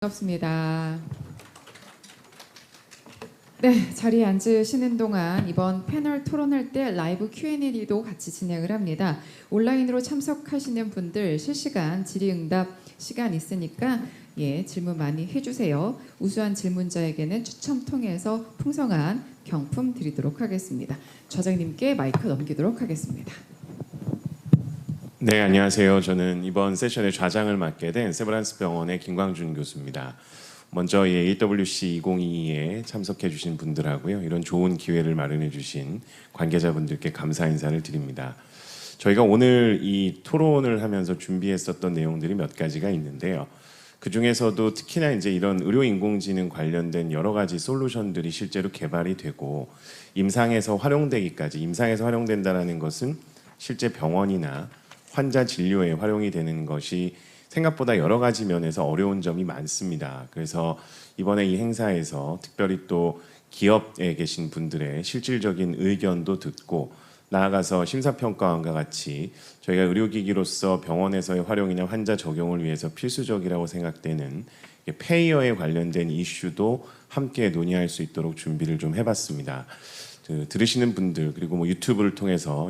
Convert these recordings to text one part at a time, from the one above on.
반갑습니다. 네, 자리에 앉으시는 동안 이번 패널 토론할 때 라이브 Q&A도 같이 진행을 합니다. 온라인으로 참석하시는 분들 실시간 질의응답 시간 있으니까 질문 많이 해주세요. 우수한 질문자에게는 추첨 통해서 풍성한 경품 드리도록 하겠습니다. 좌장님께 마이크 넘기도록 하겠습니다. 네, 안녕하세요. 저는 이번 세션의 좌장을 맡게 된 세브란스 병원의 김광준 교수입니다. 먼저 AWC 2022에 참석해 주신 분들하고요. 이런 좋은 기회를 마련해 주신 관계자분들께 감사 인사를 드립니다. 저희가 오늘 이 토론을 하면서 준비했었던 내용들이 몇 가지가 있는데요. 그 중에서도 특히나 이제 이런 의료 인공지능 관련된 여러 가지 솔루션들이 실제로 개발이 되고 임상에서 활용된다는 것은 실제 병원이나 환자 진료에 활용이 되는 것이 생각보다 여러 가지 면에서 어려운 점이 많습니다. 그래서 이번에 이 행사에서 특별히 또 기업에 계신 분들의 실질적인 의견도 듣고 나아가서 심사평가원과 같이 저희가 의료기기로서 병원에서의 활용이나 환자 적용을 위해서 필수적이라고 생각되는 페이어에 관련된 이슈도 함께 논의할 수 있도록 준비를 좀 해봤습니다. 들으시는 분들 그리고 유튜브를 통해서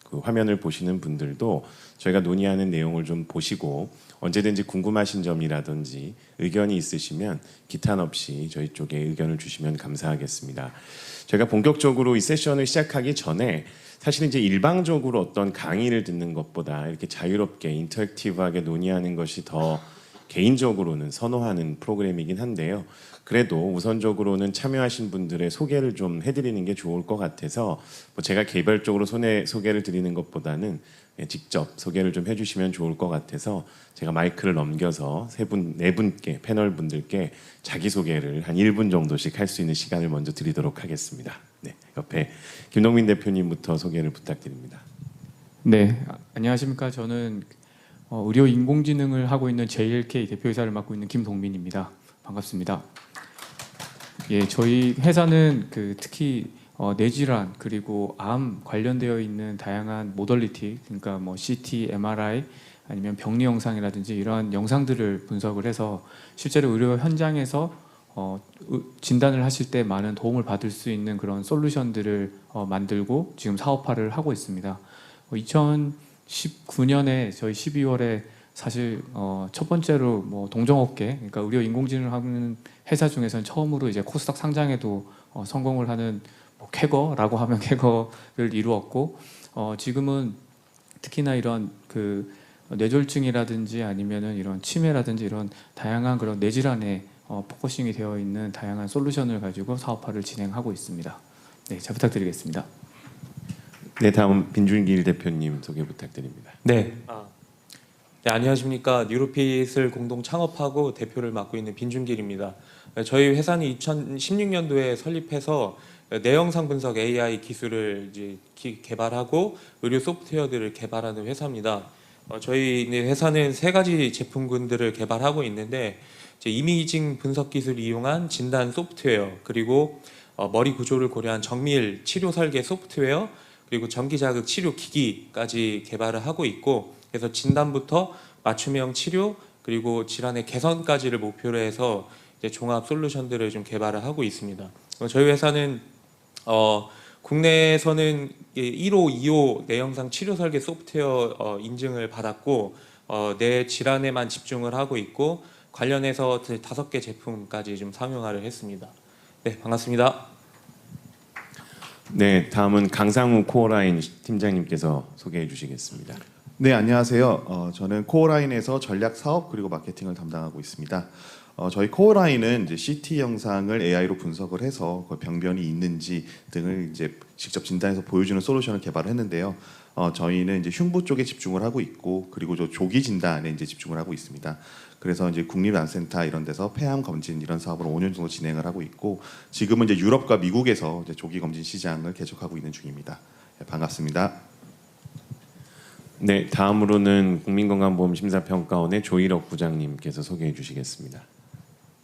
그 화면을 보시는 분들도 저희가 논의하는 내용을 좀 보시고 언제든지 궁금하신 점이라든지 의견이 있으시면 기탄 없이 저희 쪽에 의견을 주시면 감사하겠습니다. 저희가 본격적으로 이 세션을 시작하기 전에 사실 이제 일방적으로 어떤 강의를 듣는 것보다 이렇게 자유롭게 인터랙티브하게 논의하는 것이 더 개인적으로는 선호하는 프로그램이긴 한데요. 그래도 우선적으로는 참여하신 분들의 소개를 좀 해드리는 게 좋을 것 같아서 제가 개별적으로 소개를 드리는 것보다는 직접 소개를 좀 해주시면 좋을 것 같아서 제가 마이크를 넘겨서 네 분께 패널 분들께 자기소개를 한 1분 정도씩 할 수 있는 시간을 먼저 드리도록 하겠습니다. 네, 옆에 김동민 대표님부터 소개를 부탁드립니다. 네, 안녕하십니까. 저는 의료 인공지능을 하고 있는 JLK 대표이사를 맡고 있는 김동민입니다. 반갑습니다. 저희 회사는 특히 뇌질환 그리고 암 관련되어 있는 다양한 모덜리티, 그러니까 CT, MRI 아니면 병리 영상이라든지 이러한 영상들을 분석을 해서 실제로 의료 현장에서 진단을 하실 때 많은 도움을 받을 수 있는 그런 솔루션들을 만들고 지금 사업화를 하고 있습니다. 2019년에 저희 12월에 사실 첫 번째로 동종업계, 그러니까 의료 인공지능을 하는 회사 중에서는 처음으로 이제 코스닥 상장에도 성공을 하는 쾌거라고 하면 쾌거를 이루었고 지금은 특히나 이런 뇌졸중이라든지 아니면은 이런 치매라든지 이런 다양한 그런 뇌질환에 포커싱이 되어 있는 다양한 솔루션을 가지고 사업화를 진행하고 있습니다. 네, 잘 부탁드리겠습니다. 네, 다음 빈준길 대표님 소개 부탁드립니다. 네, 안녕하십니까. 뉴로핏을 공동 창업하고 대표를 맡고 있는 빈준길입니다. 저희 회사는 2016년도에 설립해서 내영상 분석 AI 기술을 이제 개발하고 의료 소프트웨어들을 개발하는 회사입니다. 저희 회사는 3가지 제품군들을 개발하고 있는데 이미징 분석 기술을 이용한 진단 소프트웨어, 그리고 머리 구조를 고려한 정밀 치료 설계 소프트웨어, 그리고 전기자극 치료 기기까지 개발을 하고 있고, 그래서 진단부터 맞춤형 치료 그리고 질환의 개선까지를 목표로 해서 이제 종합 솔루션들을 좀 개발을 하고 있습니다. 저희 회사는 국내에서는 1호, 2호 내영상 치료 설계 소프트웨어 인증을 받았고 뇌 질환에만 집중을 하고 있고 관련해서 5개 제품까지 좀 상용화를 했습니다. 네, 반갑습니다. 네, 다음은 강상우 코어라인 팀장님께서 소개해 주시겠습니다. 네, 안녕하세요. 저는 코어라인에서 전략 사업 그리고 마케팅을 담당하고 있습니다. 저희 코어라인은 이제 CT 영상을 AI로 분석을 해서 병변이 있는지 등을 이제 직접 진단해서 보여주는 솔루션을 개발을 했는데요. 저희는 이제 흉부 쪽에 집중을 하고 있고, 그리고 조기 진단에 이제 집중을 하고 있습니다. 그래서 이제 국립암센터 이런 데서 폐암 검진 이런 사업을 5년 정도 진행을 하고 있고, 지금은 이제 유럽과 미국에서 이제 조기 검진 시장을 개척하고 있는 중입니다. 네, 반갑습니다. 네, 다음으로는 국민건강보험심사평가원의 조일억 부장님께서 소개해 주시겠습니다.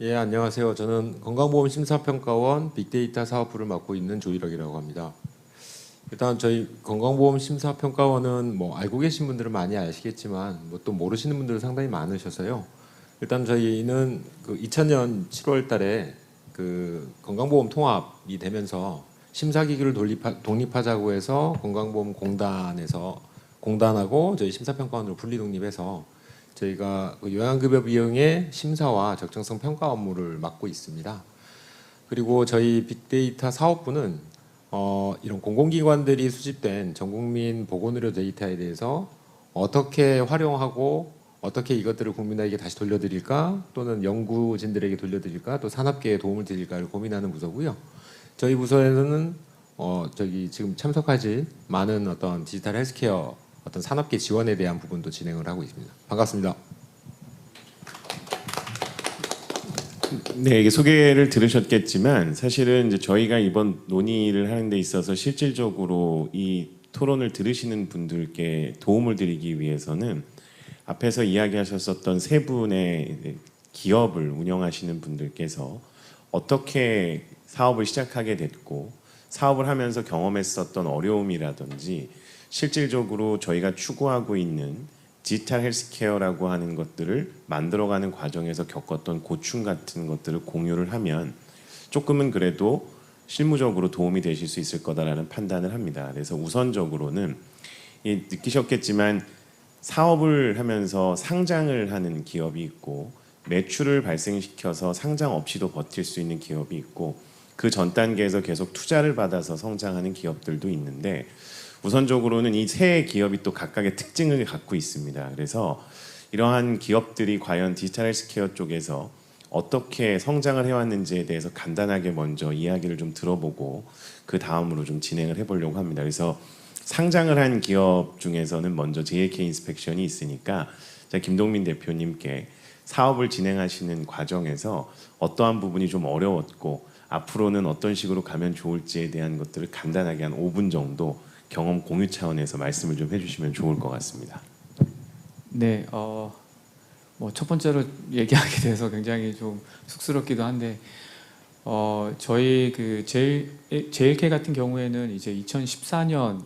예, 안녕하세요. 저는 건강보험심사평가원 빅데이터 사업부를 맡고 있는 조일억이라고 합니다. 일단 저희 건강보험심사평가원은 알고 계신 분들은 많이 아시겠지만 또 모르시는 분들은 상당히 많으셔서요. 일단 저희는 그 2000년 7월달에 그 건강보험 통합이 되면서 심사기구를 독립하자고 해서 공단하고 저희 심사평가원으로 분리 독립해서 저희가 그 요양급여 비용의 심사와 적정성 평가 업무를 맡고 있습니다. 그리고 저희 빅데이터 사업부는 이런 공공기관들이 수집된 전국민 보건의료 데이터에 대해서 어떻게 활용하고 어떻게 이것들을 국민에게 다시 돌려드릴까, 또는 연구진들에게 돌려드릴까, 또 산업계에 도움을 드릴까를 고민하는 부서고요. 저희 부서에서는 저기 지금 참석하지 많은 어떤 디지털 헬스케어 어떤 산업계 지원에 대한 부분도 진행을 하고 있습니다. 반갑습니다. 네, 이게 소개를 들으셨겠지만 사실은 이제 저희가 이번 논의를 하는 데 있어서 실질적으로 이 토론을 들으시는 분들께 도움을 드리기 위해서는 앞에서 이야기하셨었던 세 분의 기업을 운영하시는 분들께서 어떻게 사업을 시작하게 됐고 사업을 하면서 경험했었던 어려움이라든지 실질적으로 저희가 추구하고 있는 디지털 헬스케어라고 하는 것들을 만들어가는 과정에서 겪었던 고충 같은 것들을 공유를 하면 조금은 그래도 실무적으로 도움이 되실 수 있을 거다라는 판단을 합니다. 그래서 우선적으로는 느끼셨겠지만 사업을 하면서 상장을 하는 기업이 있고 매출을 발생시켜서 상장 없이도 버틸 수 있는 기업이 있고 그 전 단계에서 계속 투자를 받아서 성장하는 기업들도 있는데 우선적으로는 이 세 기업이 또 각각의 특징을 갖고 있습니다. 그래서 이러한 기업들이 과연 디지털 헬스케어 쪽에서 어떻게 성장을 해왔는지에 대해서 간단하게 먼저 이야기를 좀 들어보고 그 다음으로 좀 진행을 해보려고 합니다. 그래서 상장을 한 기업 중에서는 먼저 JK 인스펙션이 있으니까 제가 김동민 대표님께 사업을 진행하시는 과정에서 어떠한 부분이 좀 어려웠고 앞으로는 어떤 식으로 가면 좋을지에 대한 것들을 간단하게 한 5분 정도 경험 공유 차원에서 말씀을 좀 해주시면 좋을 것 같습니다. 네, 뭐 첫 번째로 얘기하게 돼서 굉장히 좀 쑥스럽기도 한데, 저희 그 JLK 같은 경우에는 이제 2014년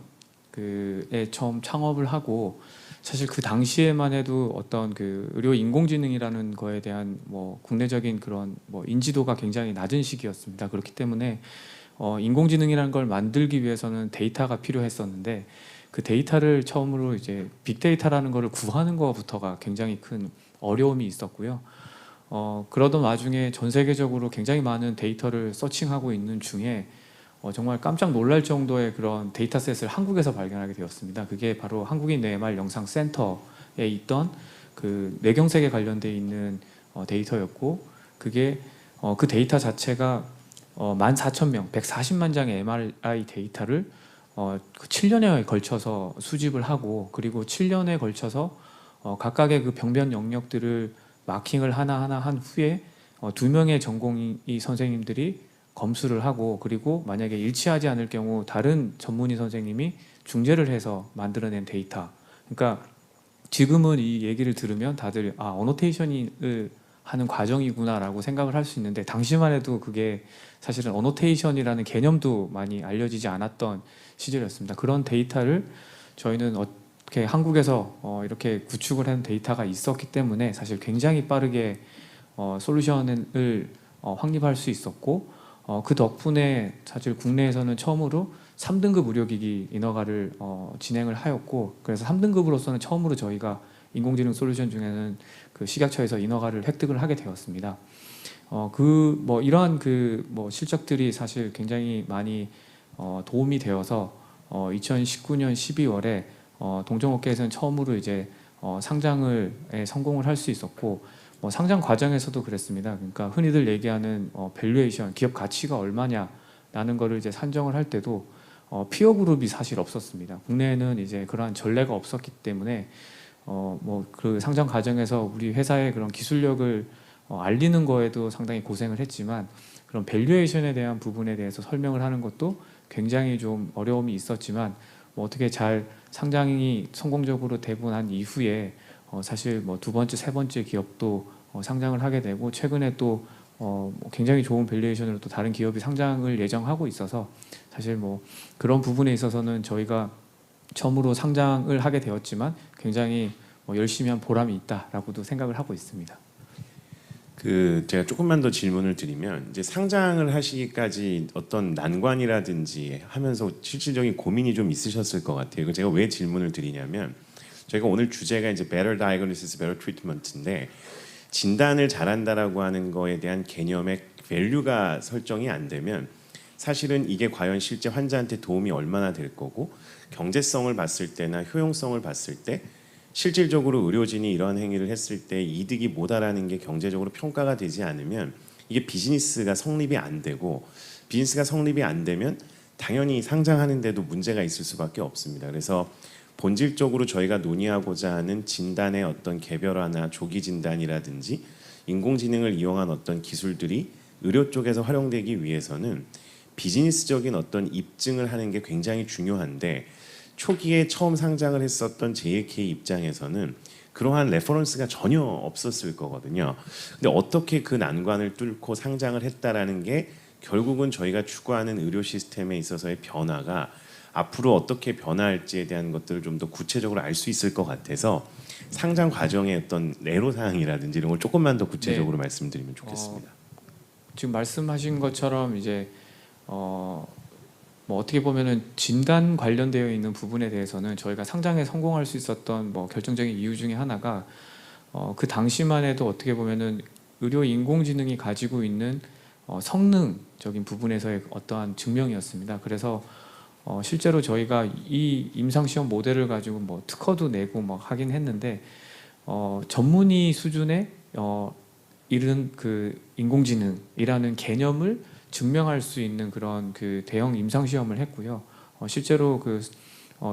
그에 처음 창업을 하고 사실 그 당시에만 해도 어떤 그 의료 인공지능이라는 거에 대한 뭐 국내적인 그런 뭐 인지도가 굉장히 낮은 시기였습니다. 그렇기 때문에 인공지능이라는 걸 만들기 위해서는 데이터가 필요했었는데 그 데이터를 처음으로 이제 빅데이터라는 거를 구하는 것부터가 굉장히 큰 어려움이 있었고요. 그러던 와중에 전 세계적으로 굉장히 많은 데이터를 서칭하고 있는 중에 정말 깜짝 놀랄 정도의 그런 데이터셋을 한국에서 발견하게 되었습니다. 그게 바로 한국인 뇌말 영상 센터에 있던 그 뇌경색에 관련돼 있는 데이터였고, 그게 그 데이터 자체가 14,000명, 140만 장의 MRI 데이터를 7년에 걸쳐서 수집을 하고, 그리고 7년에 걸쳐서 각각의 그 병변 영역들을 마킹을 하나하나 한 후에 2명의 전공의 선생님들이 검수를 하고, 그리고 만약에 일치하지 않을 경우 다른 전문의 선생님이 중재를 해서 만들어낸 데이터. 그러니까 지금은 이 얘기를 들으면 다들 어노테이션을 하는 과정이구나라고 생각을 할 수 있는데, 당시만 해도 그게 사실은 어노테이션이라는 개념도 많이 알려지지 않았던 시절이었습니다. 그런 데이터를 저희는 어떻게 한국에서 이렇게 구축을 한 데이터가 있었기 때문에 사실 굉장히 빠르게 솔루션을 확립할 수 있었고, 그 덕분에 사실 국내에서는 처음으로 3등급 의료기기 인허가를 진행을 하였고, 그래서 3등급으로서는 처음으로 저희가 인공지능 솔루션 중에는 그 식약처에서 인허가를 획득을 하게 되었습니다. 이러한 실적들이 사실 굉장히 많이 도움이 되어서 2019년 12월에 동종업계에서는 처음으로 이제 상장을 성공을 할 수 있었고, 상장 과정에서도 그랬습니다. 그러니까 흔히들 얘기하는 밸류에이션, 기업 가치가 얼마냐라는 거를 이제 산정을 할 때도 피어 그룹이 사실 없었습니다. 국내에는 이제 그러한 전례가 없었기 때문에 그 상장 과정에서 우리 회사의 그런 기술력을 알리는 거에도 상당히 고생을 했지만, 그런 밸류에이션에 대한 부분에 대해서 설명을 하는 것도 굉장히 좀 어려움이 있었지만, 어떻게 잘 상장이 성공적으로 되고 난 이후에 사실 두 번째, 세 번째 기업도 상장을 하게 되고, 최근에 또 굉장히 좋은 밸류에이션으로 또 다른 기업이 상장을 예정하고 있어서 사실 그런 부분에 있어서는 저희가 처음으로 상장을 하게 되었지만 굉장히 열심히 한 보람이 있다라고도 생각을 하고 있습니다. 제가 조금만 더 질문을 드리면 이제 상장을 하시기까지 어떤 난관이라든지 하면서 실질적인 고민이 좀 있으셨을 것 같아요. 제가 왜 질문을 드리냐면 저희가 오늘 주제가 이제 Better Diagnosis, Better Treatment인데 진단을 잘한다라고 하는 거에 대한 개념의 밸류가 설정이 안 되면 사실은 이게 과연 실제 환자한테 도움이 얼마나 될 거고 경제성을 봤을 때나 효용성을 봤을 때 실질적으로 의료진이 이런 행위를 했을 때 이득이 뭐다라는 게 경제적으로 평가가 되지 않으면 이게 비즈니스가 성립이 안 되고 비즈니스가 성립이 안 되면 당연히 상장하는데도 문제가 있을 수밖에 없습니다. 그래서 본질적으로 저희가 논의하고자 하는 진단의 어떤 개별화나 조기 진단이라든지 인공지능을 이용한 어떤 기술들이 의료 쪽에서 활용되기 위해서는 비즈니스적인 어떤 입증을 하는 게 굉장히 중요한데 초기에 처음 상장을 했었던 JK 입장에서는 그러한 레퍼런스가 전혀 없었을 거거든요. 근데 어떻게 그 난관을 뚫고 상장을 했다라는 게 결국은 저희가 추구하는 의료 시스템에 있어서의 변화가 앞으로 어떻게 변화할지에 대한 것들을 좀 더 구체적으로 알 수 있을 것 같아서 상장 과정의 어떤 애로사항이라든지 이런 걸 조금만 더 구체적으로 말씀드리면 좋겠습니다. 지금 말씀하신 것처럼 이제 뭐 어떻게 보면은 진단 관련되어 있는 부분에 대해서는 저희가 상장에 성공할 수 있었던 뭐 결정적인 이유 중에 하나가 그 당시만 해도 어떻게 보면은 의료 인공지능이 가지고 있는 성능적인 부분에서의 어떠한 증명이었습니다. 그래서 실제로 저희가 이 임상시험 모델을 가지고 뭐 특허도 내고 막 하긴 했는데 전문의 수준의 이른 그 인공지능이라는 개념을 증명할 수 있는 그런 그 대형 임상 시험을 했고요. 실제로 그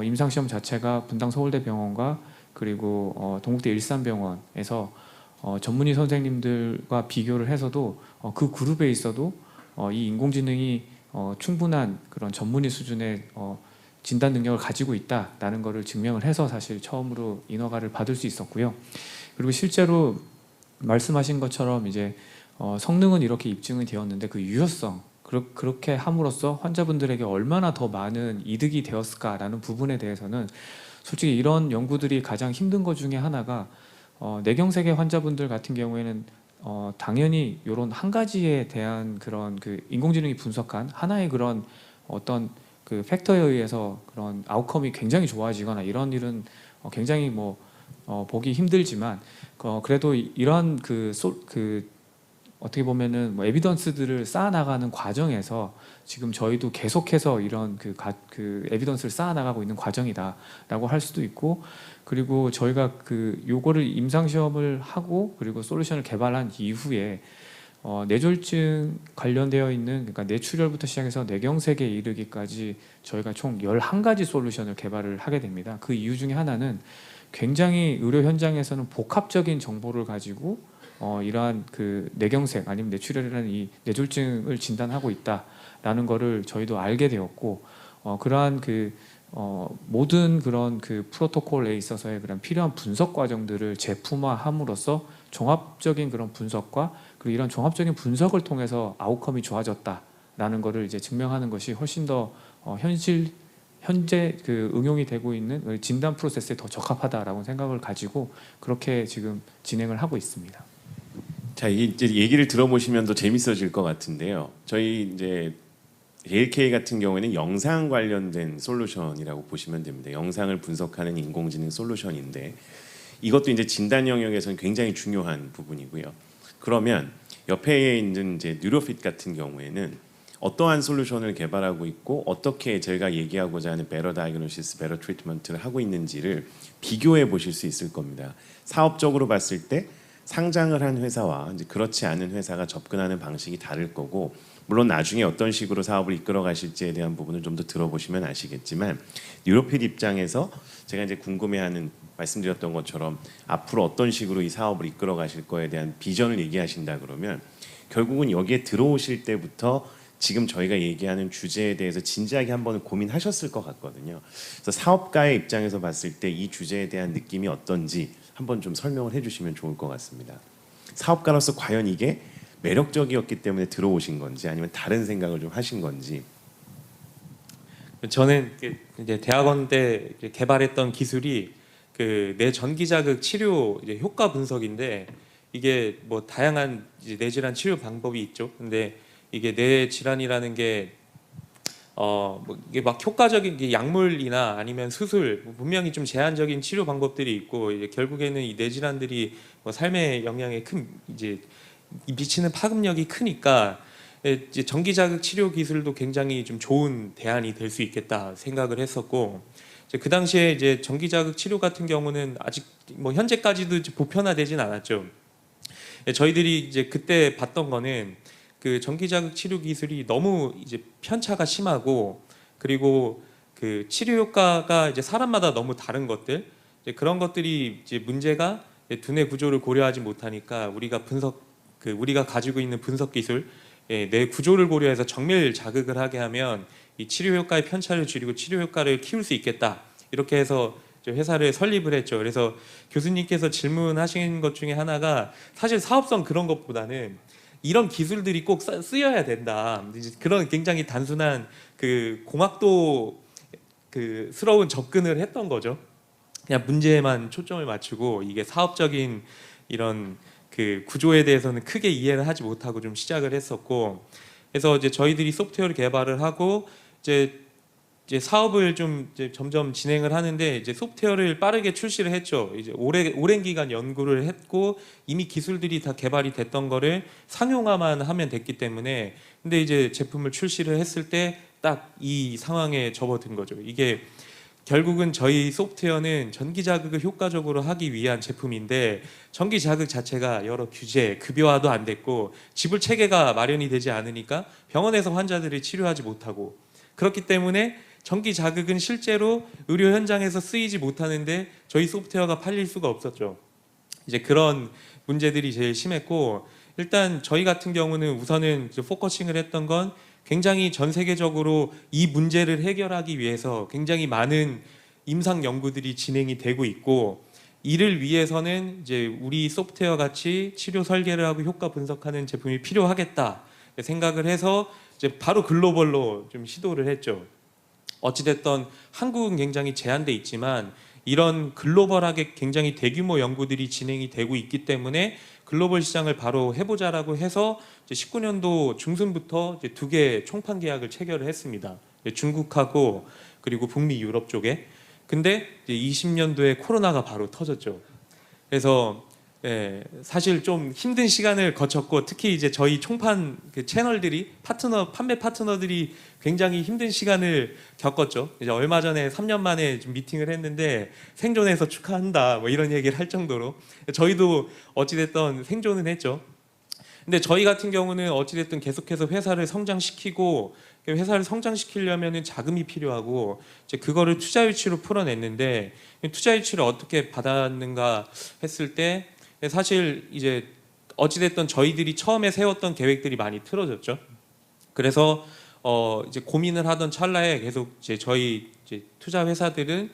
임상 시험 자체가 분당 서울대병원과 그리고 동국대 일산병원에서 전문의 선생님들과 비교를 해서도 그 그룹에 있어도 이 인공지능이 충분한 그런 전문의 수준의 진단 능력을 가지고 있다라는 것을 증명을 해서 사실 처음으로 인허가를 받을 수 있었고요. 그리고 실제로 말씀하신 것처럼 이제 성능은 이렇게 입증이 되었는데 그 유효성 그렇게 함으로써 환자분들에게 얼마나 더 많은 이득이 되었을까라는 부분에 대해서는 솔직히 이런 연구들이 가장 힘든 것 중에 하나가 뇌경색의 환자분들 같은 경우에는 당연히 이런 한 가지에 대한 그런 그 인공지능이 분석한 하나의 그런 어떤 그 팩터에 의해서 그런 아웃컴이 굉장히 좋아지거나 이런 일은 굉장히 뭐 보기 힘들지만 그래도 이러한 그 어떻게 보면은 뭐 에비던스들을 쌓아나가는 과정에서 지금 저희도 계속해서 이런 그 에비던스를 쌓아나가고 있는 과정이다라고 할 수도 있고 그리고 저희가 요거를 임상시험을 하고 그리고 솔루션을 개발한 이후에 뇌졸중 관련되어 있는 그러니까 뇌출혈부터 시작해서 뇌경색에 이르기까지 저희가 총 11가지 솔루션을 개발을 하게 됩니다. 그 이유 중에 하나는 굉장히 의료 현장에서는 복합적인 정보를 가지고 이러한 그 뇌경색 아니면 뇌출혈이라는 이 뇌졸중을 진단하고 있다라는 거를 저희도 알게 되었고 그러한 모든 그런 그 프로토콜에 있어서의 그런 필요한 분석 과정들을 제품화함으로써 종합적인 그런 분석과 그리고 이런 종합적인 분석을 통해서 아웃컴이 좋아졌다라는 거를 이제 증명하는 것이 훨씬 더 현재 그 응용이 되고 있는 진단 프로세스에 더 적합하다라고 생각을 가지고 그렇게 지금 진행을 하고 있습니다. 자, 이제 얘기를 들어보시면 더 재밌어질 것 같은데요. 저희 이제 JK 같은 경우에는 영상 관련된 솔루션이라고 보시면 됩니다. 영상을 분석하는 인공지능 솔루션인데 이것도 이제 진단 영역에서는 굉장히 중요한 부분이고요. 그러면 옆에 있는 이제 뉴로핏 같은 경우에는 어떠한 솔루션을 개발하고 있고 어떻게 저희가 얘기하고자 하는 Better Diagnosis, Better Treatment를 하고 있는지를 비교해 보실 수 있을 겁니다. 사업적으로 봤을 때 상장을 한 회사와 이제 그렇지 않은 회사가 접근하는 방식이 다를 거고 물론 나중에 어떤 식으로 사업을 이끌어 가실지에 대한 부분을 좀 더 들어보시면 아시겠지만 뉴로핏 입장에서 제가 이제 궁금해하는 말씀드렸던 것처럼 앞으로 어떤 식으로 이 사업을 이끌어 가실 거에 대한 비전을 얘기하신다 그러면 결국은 여기에 들어오실 때부터 지금 저희가 얘기하는 주제에 대해서 진지하게 한번 고민하셨을 것 같거든요. 그래서 사업가의 입장에서 봤을 때 이 주제에 대한 느낌이 어떤지 한번 좀 설명을 해주시면 좋을 것 같습니다. 사업가로서 과연 이게 매력적이었기 때문에 들어오신 건지 아니면 다른 생각을 좀 하신 건지. 저는 이제 대학원 때 개발했던 기술이 그 뇌전기자극 치료 이제 효과 분석인데 이게 뭐 다양한 이제 뇌질환 치료 방법이 있죠. 근데 이게 뇌 질환이라는 게 뭐 이게 막 효과적인 게 약물이나 아니면 수술 뭐 분명히 좀 제한적인 치료 방법들이 있고 이제 결국에는 이 뇌질환들이 뭐 삶의 영향에 큰 이제 미치는 파급력이 크니까 이제 전기자극 치료 기술도 굉장히 좀 좋은 대안이 될 수 있겠다 생각을 했었고 이제 그 당시에 이제 전기자극 치료 같은 경우는 아직 뭐 현재까지도 이제 보편화되진 않았죠. 저희들이 이제 그때 봤던 거는 그 전기자극 치료 기술이 너무 이제 편차가 심하고 그리고 그 치료 효과가 이제 사람마다 너무 다른 것들 이제 그런 것들이 이제 문제가 두뇌 구조를 고려하지 못하니까 우리가 가지고 있는 분석 기술 뇌 구조를 고려해서 정밀 자극을 하게 하면 이 치료 효과의 편차를 줄이고 치료 효과를 키울 수 있겠다 이렇게 해서 회사를 설립을 했죠. 그래서 교수님께서 질문하신 것 중에 하나가 사실 사업성 그런 것보다는 이런 기술들이 꼭 쓰여야 된다. 이제 그런 굉장히 단순한 그 공학도 그 스러운 접근을 했던 거죠. 그냥 문제에만 초점을 맞추고 이게 사업적인 이런 그 구조에 대해서는 크게 이해를 하지 못하고 좀 시작을 했었고, 그래서 이제 저희들이 소프트웨어를 개발을 하고 이제 사업을 좀 이제 점점 진행을 하는데 이제 소프트웨어를 빠르게 출시를 했죠. 이제 오랜 기간 연구를 했고 이미 기술들이 다 개발이 됐던 거를 상용화만 하면 됐기 때문에 근데 이제 제품을 출시를 했을 때 딱 이 상황에 접어든 거죠. 이게 결국은 저희 소프트웨어는 전기 자극을 효과적으로 하기 위한 제품인데 전기 자극 자체가 여러 규제, 급여화도 안 됐고 지불 체계가 마련이 되지 않으니까 병원에서 환자들을 치료하지 못하고 그렇기 때문에 전기 자극은 실제로 의료 현장에서 쓰이지 못하는데 저희 소프트웨어가 팔릴 수가 없었죠. 이제 그런 문제들이 제일 심했고 일단 저희 같은 경우는 우선은 포커싱을 했던 건 굉장히 전 세계적으로 이 문제를 해결하기 위해서 굉장히 많은 임상 연구들이 진행이 되고 있고 이를 위해서는 이제 우리 소프트웨어 같이 치료 설계를 하고 효과 분석하는 제품이 필요하겠다 생각을 해서 이제 바로 글로벌로 좀 시도를 했죠. 어찌됐던 한국은 굉장히 제한돼 있지만 이런 글로벌하게 굉장히 대규모 연구들이 진행이 되고 있기 때문에 글로벌 시장을 바로 해보자라고 해서 19년도 중순부터 2개 총판 계약을 체결을 했습니다. 중국하고 그리고 북미 유럽 쪽에. 근데 20년도에 코로나가 바로 터졌죠. 그래서 사실 좀 힘든 시간을 거쳤고 특히 이제 저희 총판 그 채널들이 판매 파트너들이 굉장히 힘든 시간을 겪었죠. 이제 얼마 전에 3년 만에 좀 미팅을 했는데 생존해서 축하한다 뭐 이런 얘기를 할 정도로 저희도 어찌됐든 생존은 했죠. 근데 저희 같은 경우는 어찌됐든 계속해서 회사를 성장시키고 회사를 성장시키려면은 자금이 필요하고 이제 그거를 투자 유치로 풀어냈는데 투자 유치를 어떻게 받았는가 했을 때 사실 이제 어찌됐든 저희들이 처음에 세웠던 계획들이 많이 틀어졌죠. 그래서 이제 고민을 하던 찰나에 계속 이제 저희 이제 투자 회사들은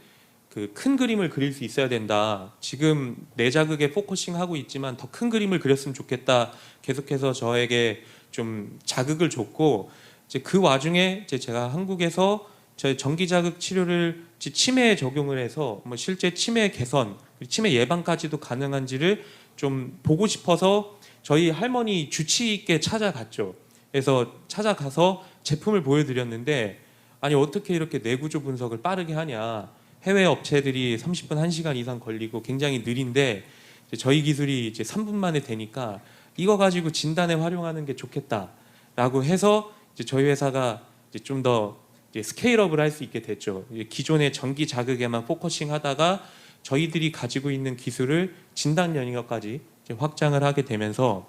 그 큰 그림을 그릴 수 있어야 된다. 지금 내 자극에 포커싱하고 있지만 더 큰 그림을 그렸으면 좋겠다. 계속해서 저에게 좀 자극을 줬고 이제 그 와중에 이제 제가 한국에서 저희 전기 자극 치료를 치매에 적용을 해서 뭐 실제 치매 개선, 치매 예방까지도 가능한지를 좀 보고 싶어서 저희 할머니 주치 있게 찾아갔죠. 그래서 찾아가서 제품을 보여드렸는데 아니 어떻게 이렇게 뇌구조 분석을 빠르게 하냐. 해외 업체들이 30분 1시간 이상 걸리고 굉장히 느린데 저희 기술이 이제 3분 만에 되니까 이거 가지고 진단에 활용하는 게 좋겠다라고 해서 이제 저희 회사가 좀 더 스케일업을 할 수 있게 됐죠. 기존의 전기 자극에만 포커싱 하다가 저희들이 가지고 있는 기술을 진단 영역까지 확장을 하게 되면서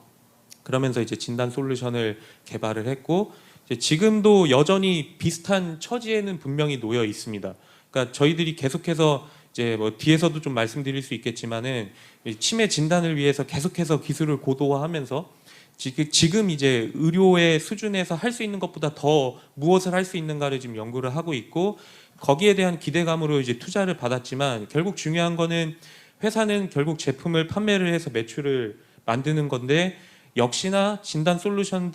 그러면서 이제 진단 솔루션을 개발을 했고 이제 지금도 여전히 비슷한 처지에는 분명히 놓여 있습니다. 그러니까 저희들이 계속해서 이제 뭐 뒤에서도 좀 말씀드릴 수 있겠지만은 치매 진단을 위해서 계속해서 기술을 고도화하면서 지금 이제 의료의 수준에서 할 수 있는 것보다 더 무엇을 할 수 있는가를 지금 연구를 하고 있고 거기에 대한 기대감으로 이제 투자를 받았지만 결국 중요한 거는 회사는 결국 제품을 판매를 해서 매출을 만드는 건데 역시나 진단 솔루션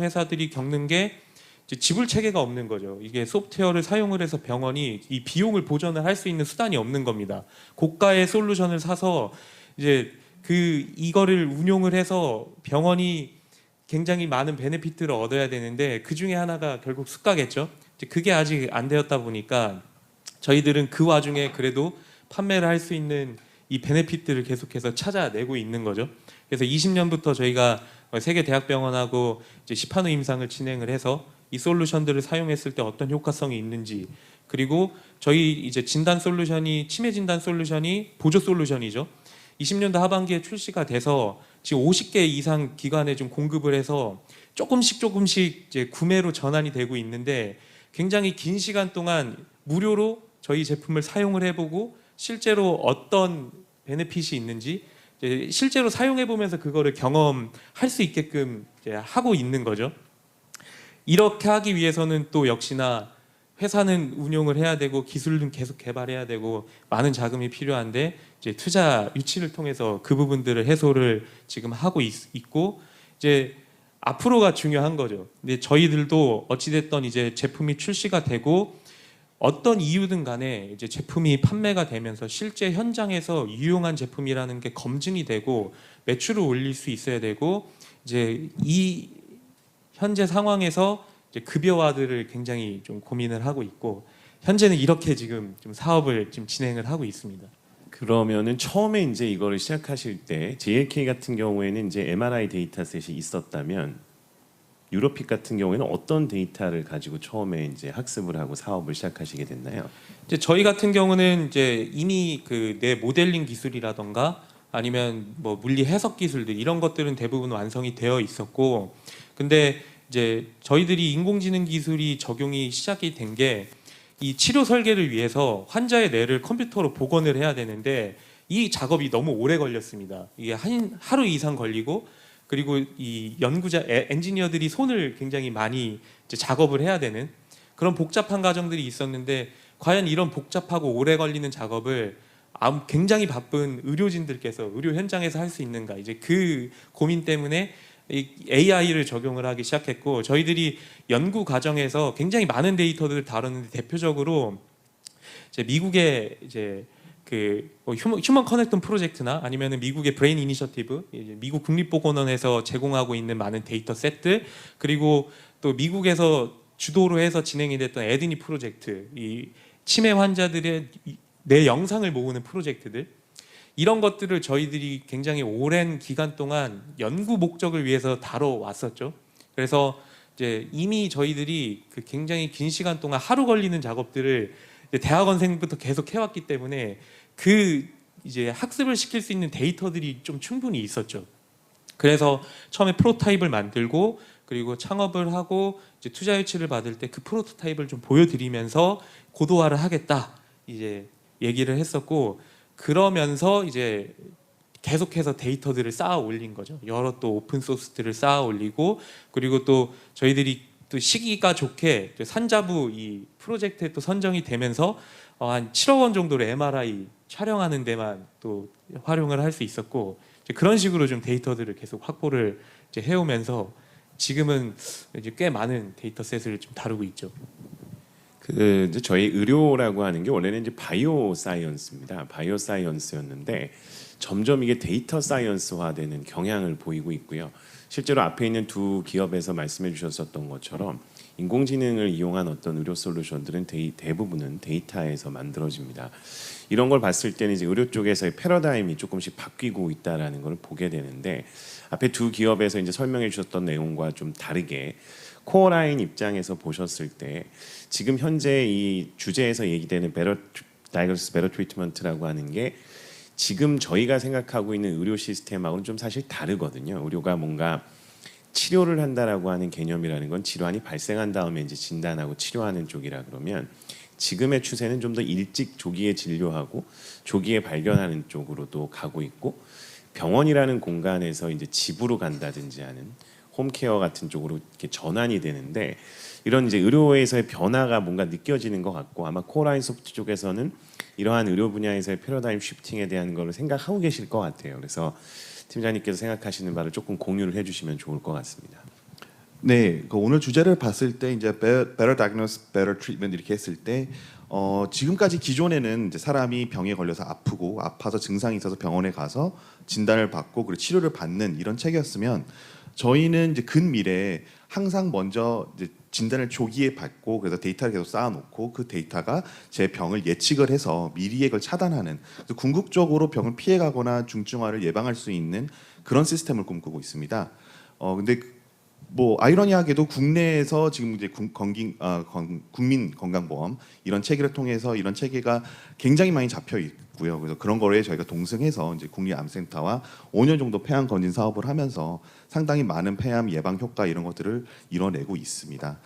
회사들이 겪는 게 이제 지불 체계가 없는 거죠. 이게 소프트웨어를 사용을 해서 병원이 이 비용을 보전을 할 수 있는 수단이 없는 겁니다. 고가의 솔루션을 사서 이제 이거를 운용을 해서 병원이 굉장히 많은 베네피트를 얻어야 되는데 그 중에 하나가 결국 수가겠죠. 이제 그게 아직 안 되었다 보니까 저희들은 그 와중에 그래도 판매를 할 수 있는 이 베네피트를 계속해서 찾아내고 있는 거죠. 그래서 20년부터 저희가 세계 대학병원하고 이제 시판후 임상을 진행을 해서 이 솔루션들을 사용했을 때 어떤 효과성이 있는지, 그리고 저희 이제 진단 솔루션이 치매 진단 솔루션이 보조 솔루션이죠. 20년도 하반기에 출시가 돼서 지금 50개 이상 기관에 좀 공급을 해서 조금씩 이제 구매로 전환이 되고 있는데 굉장히 긴 시간 동안 무료로 저희 제품을 사용을 해보고 실제로 어떤 베네핏이 있는지 이제 실제로 사용해 보면서 그거를 경험할 수 있게끔 이제 하고 있는 거죠. 이렇게 하기 위해서는 또 역시나 회사는 운용을 해야 되고 기술은 계속 개발해야 되고 많은 자금이 필요한데 이제 투자 유치를 통해서 그 부분들을 해소를 지금 하고 있고 이제 앞으로가 중요한 거죠. 근데 저희들도 어찌됐던 이제 제품이 출시가 되고 어떤 이유든 간에 이제 제품이 판매가 되면서 실제 현장에서 유용한 제품이라는 게 검증이 되고 매출을 올릴 수 있어야 되고 이제 이 현재 상황에서 이제 급여화들을 굉장히 좀 고민을 하고 있고 현재는 이렇게 지금 좀 사업을 지금 진행을 하고 있습니다. 그러면은 처음에 이제 이거를 시작하실 때 JLK 같은 경우에는 이제 MRI 데이터셋이 있었다면 유로픽 같은 경우에는 어떤 데이터를 가지고 처음에 이제 학습을 하고 사업을 시작하시게 됐나요? 이제 저희 같은 경우는 이제 이미 그 뇌 모델링 기술이라던가 아니면 뭐 물리 해석 기술들 이런 것들은 대부분 완성이 되어 있었고, 근데 이제 저희들이 인공지능 기술이 적용이 시작이 된 게 이 치료 설계를 위해서 환자의 뇌를 컴퓨터로 복원을 해야 되는데 이 작업이 너무 오래 걸렸습니다. 이게 하루 이상 걸리고, 그리고 이 연구자 엔지니어들이 손을 굉장히 많이 이제 작업을 해야 되는 그런 복잡한 과정들이 있었는데 과연 이런 복잡하고 오래 걸리는 작업을 굉장히 바쁜 의료진들께서 의료 현장에서 할 수 있는가, 이제 그 고민 때문에 이 AI를 적용을 하기 시작했고, 저희들이 연구 과정에서 굉장히 많은 데이터들을 다뤘는데 대표적으로 이제 미국의 이제 그 휴먼 커넥턴 프로젝트나 아니면은 미국의 브레인 이니셔티브, 이제 미국 국립보건원에서 제공하고 있는 많은 데이터 셋들, 그리고 또 미국에서 주도로 해서 진행이 됐던 에드니 프로젝트, 이 치매 환자들의 뇌 영상을 모으는 프로젝트들, 이런 것들을 저희들이 굉장히 오랜 기간 동안 연구 목적을 위해서 다뤄왔었죠. 그래서 이제 이미 저희들이 그 굉장히 긴 시간 동안 하루 걸리는 작업들을 대학원생부터 계속 해왔기 때문에 그 이제 학습을 시킬 수 있는 데이터들이 좀 충분히 있었죠. 그래서 처음에 프로타입을 만들고 그리고 창업을 하고 이제 투자 유치를 받을 때 그 프로토타입을 좀 보여드리면서 고도화를 하겠다 이제 얘기를 했었고, 그러면서 이제 계속해서 데이터들을 쌓아 올린 거죠. 여러 또 오픈 소스들을 쌓아 올리고, 그리고 또 저희들이 또 시기가 좋게 산자부 이 프로젝트에 또 선정이 되면서 한 7억 원 정도를 MRI 촬영하는 데만 또 활용을 할 수 있었고, 이제 그런 식으로 좀 데이터들을 계속 확보를 이제 해오면서 지금은 이제 꽤 많은 데이터셋을 좀 다루고 있죠. 그 이제 저희 의료라고 하는 게 원래는 이제 바이오 사이언스입니다. 바이오 사이언스였는데 점점 이게 데이터 사이언스화되는 경향을 보이고 있고요. 실제로 앞에 있는 두 기업에서 말씀해 주셨었던 것처럼 인공지능을 이용한 어떤 의료 솔루션들은 대부분은 데이터에서 만들어집니다. 이런 걸 봤을 때는 이제 의료 쪽에서의 패러다임이 조금씩 바뀌고 있다라는 걸 보게 되는데, 앞에 두 기업에서 이제 설명해 주셨던 내용과 좀 다르게 코어라인 입장에서 보셨을 때 지금 현재 이 주제에서 얘기되는 베터 다이그노시스 베터 트리트먼트라고 하는 게 지금 저희가 생각하고 있는 의료 시스템하고는 좀 사실 다르거든요. 의료가 뭔가 치료를 한다라고 하는 개념이라는 건 질환이 발생한 다음에 이제 진단하고 치료하는 쪽이라 그러면, 지금의 추세는 좀 더 일찍 조기에 진료하고 조기에 발견하는 쪽으로도 가고 있고, 병원이라는 공간에서 이제 집으로 간다든지 하는 홈케어 같은 쪽으로 이렇게 전환이 되는데, 이런 이제 의료에서의 변화가 뭔가 느껴지는 것 같고, 아마 코어라인 소프트 쪽에서는 이러한 의료 분야에서의 패러다임 쉬프팅에 대한 걸 생각하고 계실 것 같아요. 그래서 팀장님께서 생각하시는 바를 조금 공유를 해주시면 좋을 것 같습니다. 네, 그 오늘 주제를 봤을 때 이제 better diagnosis, better treatment 이렇게 했을 때 지금까지 기존에는 이제 사람이 병에 걸려서 아프고 아파서 증상이 있어서 병원에 가서 진단을 받고 그리고 치료를 받는 이런 체계였으면 저희는 이제 근미래에 항상 먼저 이제 진단을 조기에 받고 그래서 데이터를 계속 쌓아놓고 그 데이터가 제 병을 예측을 해서 미리의 걸 차단하는 그래서 궁극적으로 병을 피해가거나 중증화를 예방할 수 있는 그런 시스템을 꿈꾸고 있습니다. 근데 뭐 아이러니하게도 국내에서 지금 이제 국민 건강보험 이런 체계를 통해서 이런 체계가 굉장히 많이 잡혀 있고요. 그래서 그런 거에 저희가 동승해서 이제 국립암센터와 5년 정도 폐암 검진 사업을 하면서 상당히 많은 폐암 예방 효과 이런 것들을 이뤄내고 있습니다.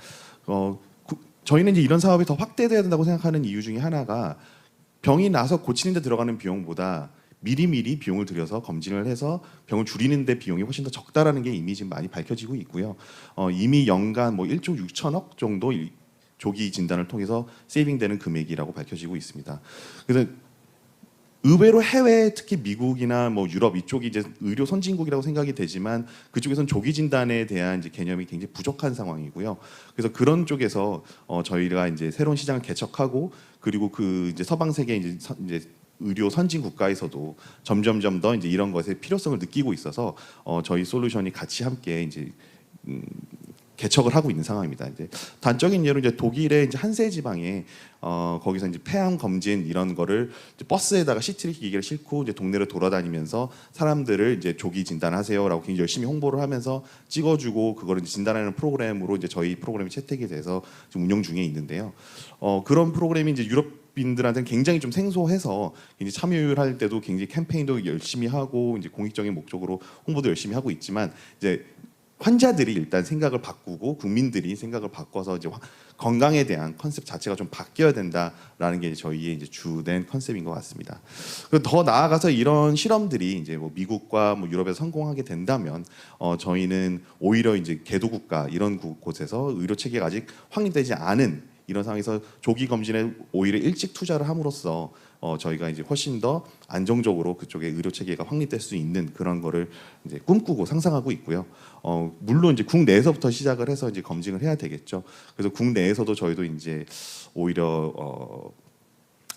저희는 이제 이런 사업이 더 확대돼야 된다고 생각하는 이유 중에 하나가 병이 나서 고치는 데 들어가는 비용보다 미리미리 비용을 들여서 검진을 해서 병을 줄이는 데 비용이 훨씬 더 적다라는 게 이미 지금 많이 밝혀지고 있고요. 이미 연간 뭐 1조 6천억 정도 조기 진단을 통해서 세이빙되는 금액이라고 밝혀지고 있습니다. 그래서 의외로 해외 특히 미국이나 뭐 유럽 이쪽이 이제 의료 선진국이라고 생각이 되지만 그쪽에서는 조기 진단에 대한 이제 개념이 굉장히 부족한 상황이고요. 그래서 그런 쪽에서 저희가 이제 새로운 시장을 개척하고 그리고 그 이제 서방 세계 이제 의료 선진 국가에서도 점점점 더 이제 이런 것의 필요성을 느끼고 있어서 저희 솔루션이 같이 함께 이제 개척을 하고 있는 상황입니다. 이제 단적인 예로 이제 독일의 이제 한세 지방에 거기서 이제 폐암 검진 이런 거를 이제 버스에다가 CT 기기를 싣고 이제 동네를 돌아다니면서 사람들을 이제 조기 진단하세요라고 굉장히 열심히 홍보를 하면서 찍어주고 그거를 이제 진단하는 프로그램으로 이제 저희 프로그램이 채택이 돼서 지금 운영 중에 있는데요. 그런 프로그램이 이제 유럽인들한테는 굉장히 좀 생소해서 이제 참여율 할 때도 굉장히 캠페인도 열심히 하고 이제 공익적인 목적으로 홍보도 열심히 하고 있지만 이제 환자들이 일단 생각을 바꾸고 국민들이 생각을 바꿔서 이제 건강에 대한 컨셉 자체가 좀 바뀌어야 된다라는 게 저희의 이제 주된 컨셉인 것 같습니다. 그리고 더 나아가서 이런 실험들이 이제 뭐 미국과 뭐 유럽에서 성공하게 된다면 저희는 오히려 이제 개도국가 이런 곳에서 의료 체계가 아직 확립되지 않은 이런 상황에서 조기 검진에 오히려 일찍 투자를 함으로써 저희가 이제 훨씬 더 안정적으로 그쪽에 의료 체계가 확립될 수 있는 그런 거를 이제 꿈꾸고 상상하고 있고요. 물론 이제 국내에서부터 시작을 해서 이제 검증을 해야 되겠죠. 그래서 국내에서도 저희도 이제 오히려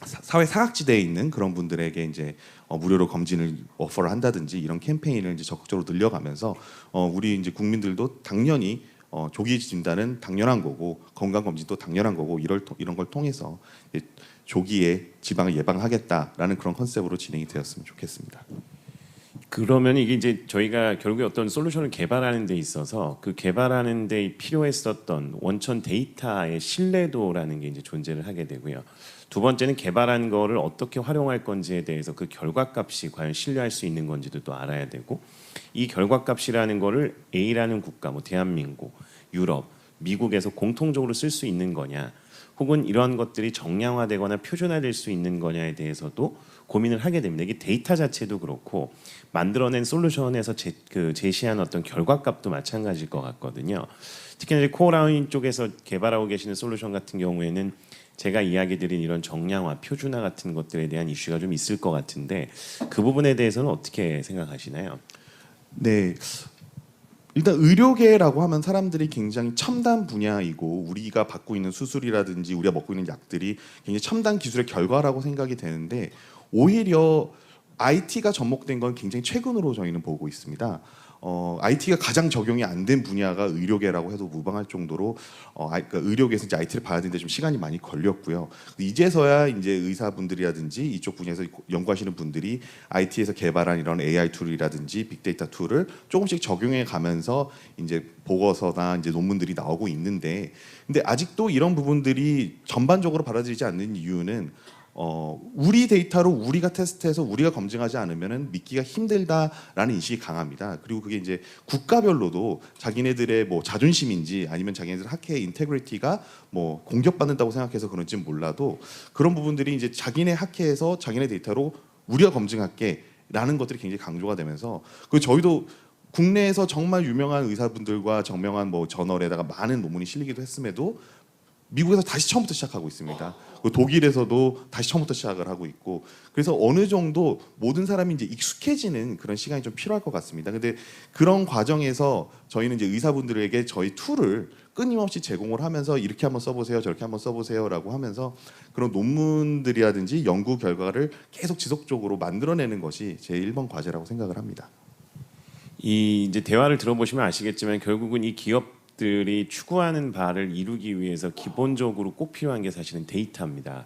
사회 사각지대에 있는 그런 분들에게 이제 무료로 검진을 오퍼를 한다든지 이런 캠페인을 이제 적극적으로 늘려가면서 우리 이제 국민들도 당연히 조기 진단은 당연한 거고 건강 검진도 당연한 거고 이런 걸 통해서 조기에 지방을 예방하겠다라는 그런 컨셉으로 진행이 되었으면 좋겠습니다. 그러면 이게 이제 저희가 결국에 어떤 솔루션을 개발하는 데 있어서 그 개발하는 데 필요했었던 원천 데이터의 신뢰도라는 게 이제 존재를 하게 되고요. 두 번째는 개발한 거를 어떻게 활용할 건지에 대해서 그 결과값이 과연 신뢰할 수 있는 건지도 또 알아야 되고 이 결과값이라는 거를 A라는 국가, 뭐 대한민국, 유럽, 미국에서 공통적으로 쓸 수 있는 거냐 혹은 이런 것들이 정량화되거나 표준화될 수 있는 거냐에 대해서도 고민을 하게 됩니다. 이게 데이터 자체도 그렇고 만들어낸 솔루션에서 제시한 어떤 결과값도 마찬가지일 것 같거든요. 특히나 이제 코어라인 쪽에서 개발하고 계시는 솔루션 같은 경우에는 제가 이야기 드린 이런 정량화, 표준화 같은 것들에 대한 이슈가 좀 있을 것 같은데 그 부분에 대해서는 어떻게 생각하시나요? 네. 일단 의료계라고 하면 사람들이 굉장히 첨단 분야이고 우리가 받고 있는 수술이라든지 우리가 먹고 있는 약들이 굉장히 첨단 기술의 결과라고 생각이 되는데 오히려 IT가 접목된 건 굉장히 최근으로 저희는 보고 있습니다. IT가 가장 적용이 안 된 분야가 의료계라고 해도 무방할 정도로 그러니까 의료계에서 이제 IT를 봐야 되는데 좀 시간이 많이 걸렸고요. 이제서야 이제 의사분들이라든지 이쪽 분야에서 연구하시는 분들이 IT에서 개발한 이런 AI 툴이라든지 빅데이터 툴을 조금씩 적용해 가면서 이제 보고서나 이제 논문들이 나오고 있는데, 근데 아직도 이런 부분들이 전반적으로 받아들이지 않는 이유는 우리 데이터로 우리가 테스트해서 우리가 검증하지 않으면은 믿기가 힘들다라는 인식이 강합니다. 그리고 그게 이제 국가별로도 자기네들의 뭐 자존심인지 아니면 자기네들 학회의 인테그리티가 뭐 공격받는다고 생각해서 그런지 몰라도 그런 부분들이 이제 자기네 학회에서 자기네 데이터로 우리가 검증할게라는 것들이 굉장히 강조가 되면서 그 저희도 국내에서 정말 유명한 의사분들과 정명한 뭐 저널에다가 많은 논문이 실리기도 했음에도 미국에서 다시 처음부터 시작하고 있습니다. 그 독일에서도 다시 처음부터 시작을 하고 있고, 그래서 어느 정도 모든 사람이 이제 익숙해지는 그런 시간이 좀 필요할 것 같습니다. 근데 그런 과정에서 저희는 이제 의사분들에게 저희 툴을 끊임없이 제공을 하면서 이렇게 한번 써보세요, 저렇게 한번 써보세요라고 하면서 그런 논문들이라든지 연구 결과를 계속 지속적으로 만들어내는 것이 제 1번 과제라고 생각을 합니다. 이 이제 대화를 들어보시면 아시겠지만 결국은 이 기업들이 추구하는 바를 이루기 위해서 기본적으로 꼭 필요한 게 사실은 데이터입니다.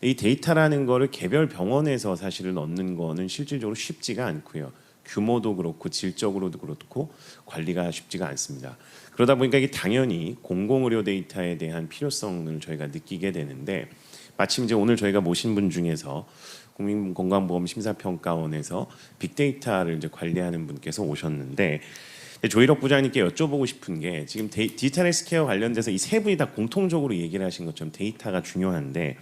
이 데이터라는 거를 개별 병원에서 사실은 얻는 거는 실질적으로 쉽지가 않고요. 규모도 그렇고 질적으로도 그렇고 관리가 쉽지가 않습니다. 그러다 보니까 이게 당연히 공공의료 데이터에 대한 필요성을 저희가 느끼게 되는데, 마침 이제 오늘 저희가 모신 분 중에서 국민건강보험 심사평가원에서 빅데이터를 이제 관리하는 분께서 오셨는데, 조일업 부장님께 여쭤보고 싶은 게, 지금 디지털 헬스케어 관련돼서 이 세 분이 다 공통적으로 얘기를 하신 것처럼 데이터가 중요한데,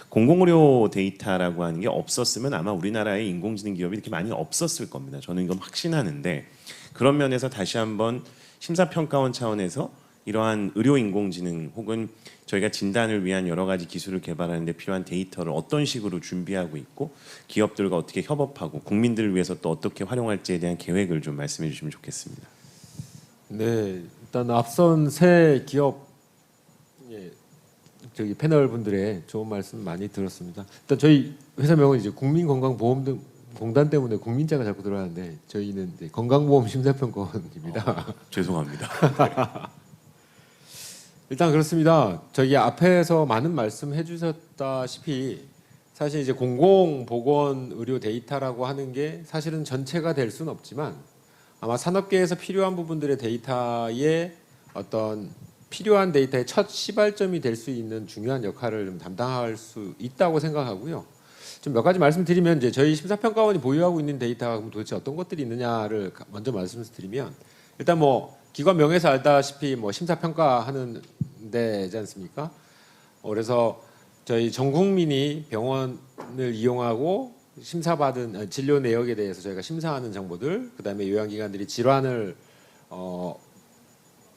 공공의료 데이터라고 하는 게 없었으면 아마 우리나라의 인공지능 기업이 이렇게 많이 없었을 겁니다. 저는 이건 확신하는데, 그런 면에서 다시 한번 심사평가원 차원에서 이러한 의료 인공지능 혹은 저희가 진단을 위한 여러 가지 기술을 개발하는 데 필요한 데이터를 어떤 식으로 준비하고 있고, 기업들과 어떻게 협업하고 국민들을 위해서 또 어떻게 활용할지에 대한 계획을 좀 말씀해 주시면 좋겠습니다. 네, 일단 앞선 새 기업 저기 패널 분들의 좋은 말씀 많이 들었습니다. 일단 저희 회사명은 이제 국민건강보험공단 때문에 국민자가 자꾸 들어가는데 저희는 이제 건강보험심사평가원입니다. 죄송합니다. 일단 그렇습니다. 저기 앞에서 많은 말씀해 주셨다시피 사실 이제 공공보건 의료 데이터라고 하는 게 사실은 전체가 될 수는 없지만 아마 산업계에서 필요한 부분들의 데이터의 어떤 필요한 데이터의 첫 시발점이 될 수 있는 중요한 역할을 좀 담당할 수 있다고 생각하고요. 좀 몇 가지 말씀드리면 이제 저희 심사평가원이 보유하고 있는 데이터가 도대체 어떤 것들이 있느냐를 먼저 말씀드리면, 일단 뭐 기관 명에서 알다시피 뭐 심사평가하는 데지 않습니까? 그래서 저희 전 국민이 병원을 이용하고 심사받은 진료 내역에 대해서 저희가 심사하는 정보들, 그다음에 요양기관들이 질환을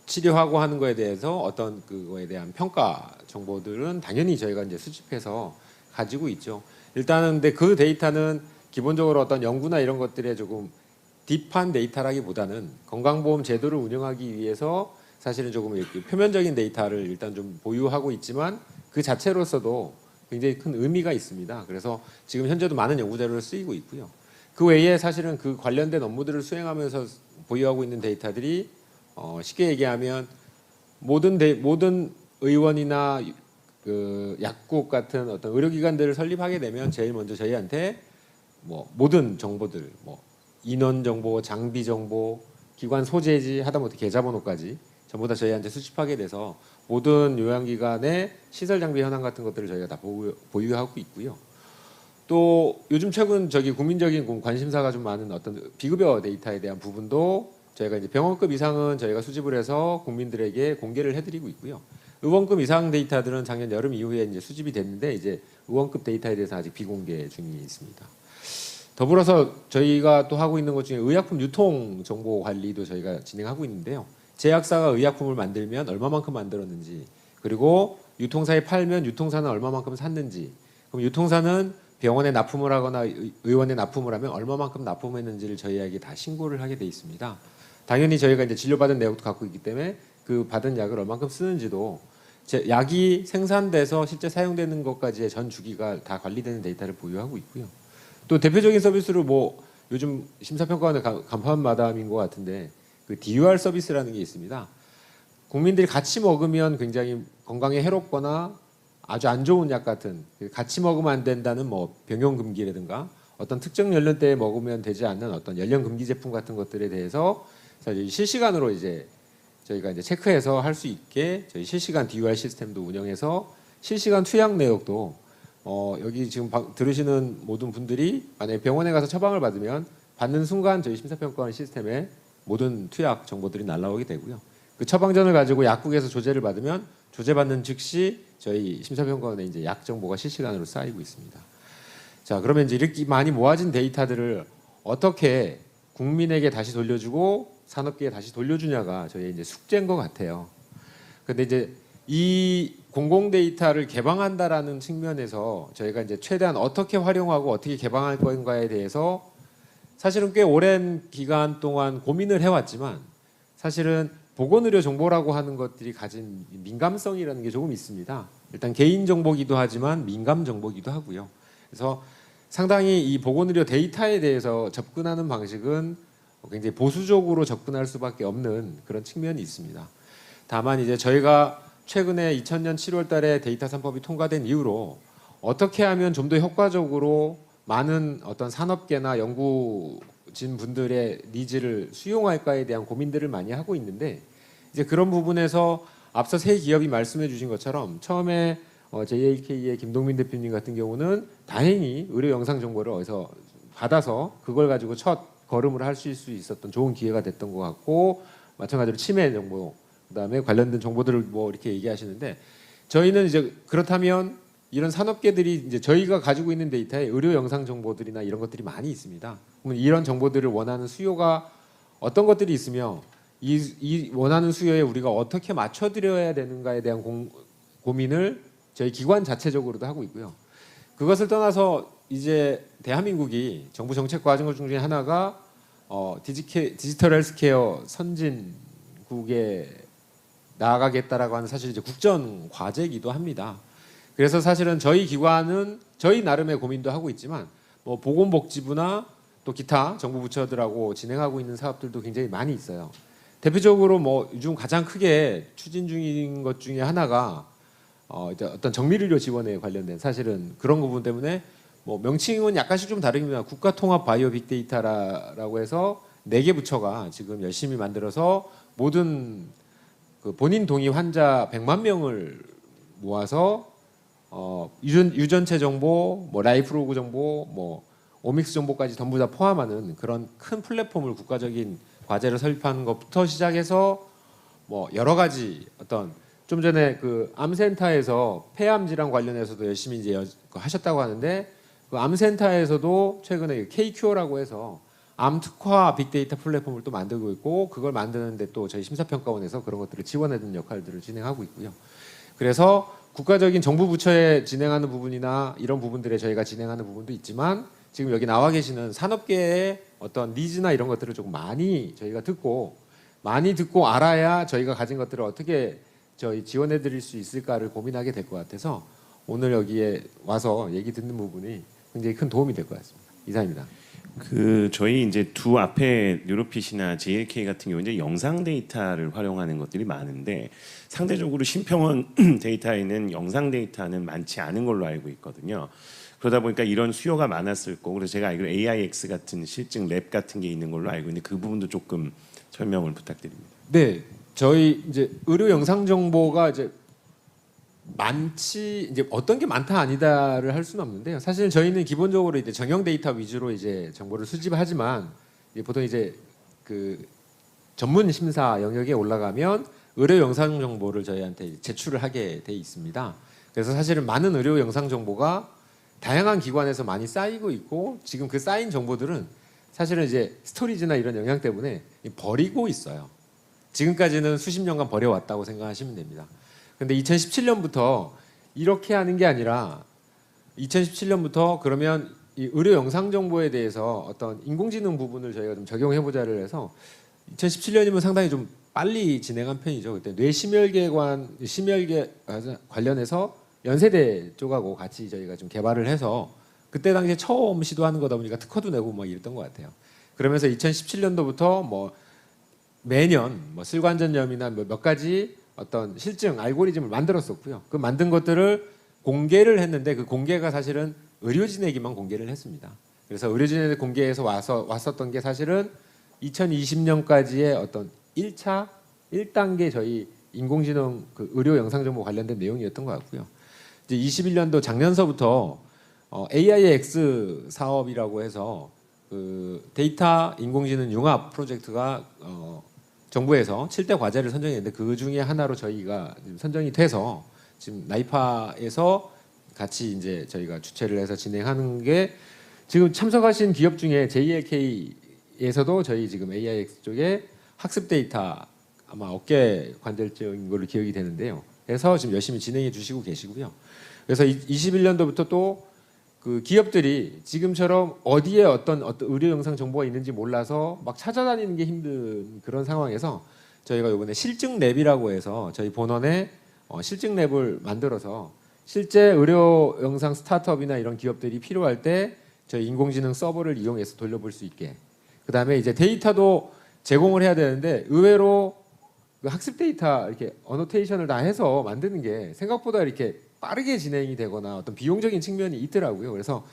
치료하고 하는 거에 대해서 어떤 그거에 대한 평가 정보들은 당연히 저희가 이제 수집해서 가지고 있죠. 일단은 근데 그 데이터는 기본적으로 어떤 연구나 이런 것들에 조금 딥한 데이터라기보다는 건강보험 제도를 운영하기 위해서 사실은 조금 이렇게 표면적인 데이터를 일단 좀 보유하고 있지만 그 자체로서도 굉장히 큰 의미가 있습니다. 그래서 지금 현재도 많은 연구 자료를 쓰이고 있고요. 그 외에 사실은 그 관련된 업무들을 수행하면서 보유하고 있는 데이터들이 쉽게 얘기하면 모든 의원이나 그 약국 같은 어떤 의료기관들을 설립하게 되면 제일 먼저 저희한테 뭐 모든 정보들, 뭐 인원 정보, 장비 정보, 기관 소재지 하다못해 계좌번호까지 전부 다 저희한테 수집하게 돼서 모든 요양기관의 시설 장비 현황 같은 것들을 저희가 다 보유하고 있고요. 또 요즘 최근 저기 국민적인 관심사가 좀 많은 어떤 비급여 데이터에 대한 부분도 저희가 이제 병원급 이상은 저희가 수집을 해서 국민들에게 공개를 해드리고 있고요. 의원급 이상 데이터들은 작년 여름 이후에 이제 수집이 됐는데 이제 의원급 데이터에 대해서 아직 비공개 중에 있습니다. 더불어서 저희가 또 하고 있는 것 중에 의약품 유통 정보 관리도 저희가 진행하고 있는데요. 제약사가 의약품을 만들면 얼마만큼 만들었는지, 그리고 유통사에 팔면 유통사는 얼마만큼 샀는지, 그럼 유통사는 병원에 납품을 하거나 의원에 납품을 하면 얼마만큼 납품했는지를 저희에게 다 신고를 하게 돼 있습니다. 당연히 저희가 이제 진료받은 내역도 갖고 있기 때문에 그 받은 약을 얼마만큼 쓰는지도 약이 생산돼서 실제 사용되는 것까지의 전 주기가 다 관리되는 데이터를 보유하고 있고요. 또 대표적인 서비스로 뭐 요즘 심사평가원의 간판 마담인 것 같은데 그 DUR 서비스라는 게 있습니다. 국민들이 같이 먹으면 굉장히 건강에 해롭거나 아주 안 좋은 약 같은, 같이 먹으면 안 된다는 뭐 병용 금기라든가 어떤 특정 연령대에 먹으면 되지 않는 어떤 연령 금기 제품 같은 것들에 대해서 실시간으로 이제 저희가 이제 체크해서 할 수 있게 저희 실시간 DUR 시스템도 운영해서 실시간 투약 내역도 여기 지금 들으시는 모든 분들이 만약에 병원에 가서 처방을 받으면 받는 순간 저희 심사평가원 시스템에 모든 투약 정보들이 날라오게 되고요. 그 처방전을 가지고 약국에서 조제를 받으면 조제받는 즉시 저희 심사평가원에 이제 약 정보가 실시간으로 쌓이고 있습니다. 자, 그러면 이제 이렇게 많이 모아진 데이터들을 어떻게 국민에게 다시 돌려주고 산업계에 다시 돌려주냐가 저희의 이제 숙제인 것 같아요. 근데 이제 이 공공 데이터를 개방한다라는 측면에서 저희가 이제 최대한 어떻게 활용하고 어떻게 개방할 건가에 대해서 사실은 꽤 오랜 기간 동안 고민을 해왔지만 사실은 보건의료 정보라고 하는 것들이 가진 민감성이라는 게 조금 있습니다. 일단 개인 정보기도 하지만 민감 정보기도 하고요. 그래서 상당히 이 보건의료 데이터에 대해서 접근하는 방식은 굉장히 보수적으로 접근할 수밖에 없는 그런 측면이 있습니다. 다만 이제 저희가 최근에 2000년 7월 달에 데이터 3법이 통과된 이후로 어떻게 하면 좀 더 효과적으로 많은 어떤 산업계나 연구진 분들의 니즈를 수용할까에 대한 고민들을 많이 하고 있는데 이제 그런 부분에서 앞서 세 기업이 말씀해 주신 것처럼 처음에 JAK의 김동민 대표님 같은 경우는 다행히 의료 영상 정보를 어디서 받아서 그걸 가지고 첫 걸음을 하실 수 있었던 좋은 기회가 됐던 것 같고 마찬가지로 치매 정보 그다음에 관련된 정보들을 뭐 이렇게 얘기하시는데 저희는 이제 그렇다면 이런 산업계들이 이제 저희가 가지고 있는 데이터에 의료 영상 정보들이나 이런 것들이 많이 있습니다. 그러면 이런 정보들을 원하는 수요가 어떤 것들이 있으며 이 원하는 수요에 우리가 어떻게 맞춰드려야 되는가에 대한 고민을 저희 기관 자체적으로도 하고 있고요. 그것을 떠나서 이제 대한민국이 정부 정책 과정 중에 하나가 디지털 헬스케어 선진국에 나아가겠다라고 하는 사실 이제 국정 과제이기도 합니다. 그래서 사실은 저희 기관은 저희 나름의 고민도 하고 있지만 뭐 보건복지부나 또 기타 정부 부처들하고 진행하고 있는 사업들도 굉장히 많이 있어요. 대표적으로 뭐 요즘 가장 크게 추진 중인 것 중에 하나가 이제 어떤 정밀의료 지원에 관련된 사실은 그런 부분 때문에 뭐 명칭은 약간씩 좀 다릅니다. 국가통합 바이오 빅데이터라고 해서 4개 부처가 지금 열심히 만들어서 모든 그 본인 동의 환자 100만 명을 모아서 유전체 정보, 뭐 라이프로그 정보, 뭐 오믹스 정보까지 전부 다 포함하는 그런 큰 플랫폼을 국가적인 과제를 설립하는 것부터 시작해서 뭐 여러 가지 어떤 좀 전에 그 암센터에서 폐암 질환 관련해서도 열심히 이제 하셨다고 하는데 그 암센터에서도 최근에 KQ라고 해서 암 특화 빅데이터 플랫폼을 또 만들고 있고 그걸 만드는데 또 저희 심사평가원에서 그런 것들을 지원해주는 역할들을 진행하고 있고요. 그래서 국가적인 정부 부처에 진행하는 부분이나 이런 부분들에 저희가 진행하는 부분도 있지만 지금 여기 나와 계시는 산업계의 어떤 니즈나 이런 것들을 조금 많이 저희가 많이 듣고 알아야 저희가 가진 것들을 어떻게 저희 지원해 드릴 수 있을까를 고민하게 될 것 같아서 오늘 여기에 와서 얘기 듣는 부분이 굉장히 큰 도움이 될 것 같습니다. 이상입니다. 그 저희 이제 두 앞에 뉴로핏이나 JLK 같은 경우 이제 영상 데이터를 활용하는 것들이 많은데 상대적으로 신평원 데이터에는 영상 데이터는 많지 않은 걸로 알고 있거든요. 그러다 보니까 이런 수요가 많았을 거고 그래서 제가 알기로 AIX 같은 실증 랩 같은 게 있는 걸로 알고 있는데 그 부분도 조금 설명을 부탁드립니다. 네, 저희 이제 의료 영상 정보가 이제 이제 어떤 게 많다 아니다를 할 수는 없는데요. 사실 저희는 기본적으로 이제 정형 데이터 위주로 이제 정보를 수집하지만 보통 이제 그 전문 심사 영역에 올라가면 의료 영상 정보를 저희한테 제출을 하게 돼 있습니다. 그래서 사실은 많은 의료 영상 정보가 다양한 기관에서 많이 쌓이고 있고 지금 그 쌓인 정보들은 사실은 이제 스토리지나 이런 영향 때문에 버리고 있어요. 지금까지는 수십 년간 버려왔다고 생각하시면 됩니다. 근데 2017년부터 이렇게 하는 게 아니라 2017년부터 그러면 이 의료 영상 정보에 대해서 어떤 인공지능 부분을 저희가 좀 적용해 보자를 해서 2017년이면 상당히 좀 빨리 진행한 편이죠. 그때 심혈계 관련해서 연세대 쪽하고 같이 저희가 좀 개발을 해서 그때 당시에 처음 시도하는 거다 보니까 특허도 내고 뭐 이랬던 것 같아요. 그러면서 2017년도부터 뭐 매년 뭐 슬관전염이나 몇 가지 어떤 실증 알고리즘을 만들었었고요. 그 만든 것들을 공개를 했는데 그 공개가 사실은 의료진에게만 공개를 했습니다. 그래서 의료진에게 공개해서 왔었던 게 사실은 2020년까지의 어떤 1단계 저희 인공지능 그 의료 영상 정보 관련된 내용이었던 것 같고요. 이제 21년도 작년서부터 AIX 사업이라고 해서 그 데이터 인공지능 융합 프로젝트가 정부에서 7대 과제를 선정했는데 그 중에 하나로 저희가 선정이 돼서 지금 나이파에서 같이 이제 저희가 주최를 해서 진행하는 게 지금 참석하신 기업 중에 JLK에서도 저희 지금 AIX 쪽에 학습 데이터 아마 어깨 관절증인 걸로 기억이 되는데요. 해서 지금 열심히 진행해 주시고 계시고요. 그래서 21년도부터 또 그 기업들이 지금처럼 어디에 어떤 의료 영상 정보가 있는지 몰라서 막 찾아다니는 게 힘든 그런 상황에서 저희가 이번에 실증 랩이라고 해서 저희 본원에 실증 랩을 만들어서 실제 의료 영상 스타트업이나 이런 기업들이 필요할 때 저희 인공지능 서버를 이용해서 돌려볼 수 있게. 그다음에 이제 데이터도 제공을 해야 되는데 의외로 그 학습 데이터 이렇게 어노테이션을 다 해서 만드는 게 생각보다 이렇게 빠르게 진행이 되거나 어떤 비용적인 측면이 있더라고요. 그래서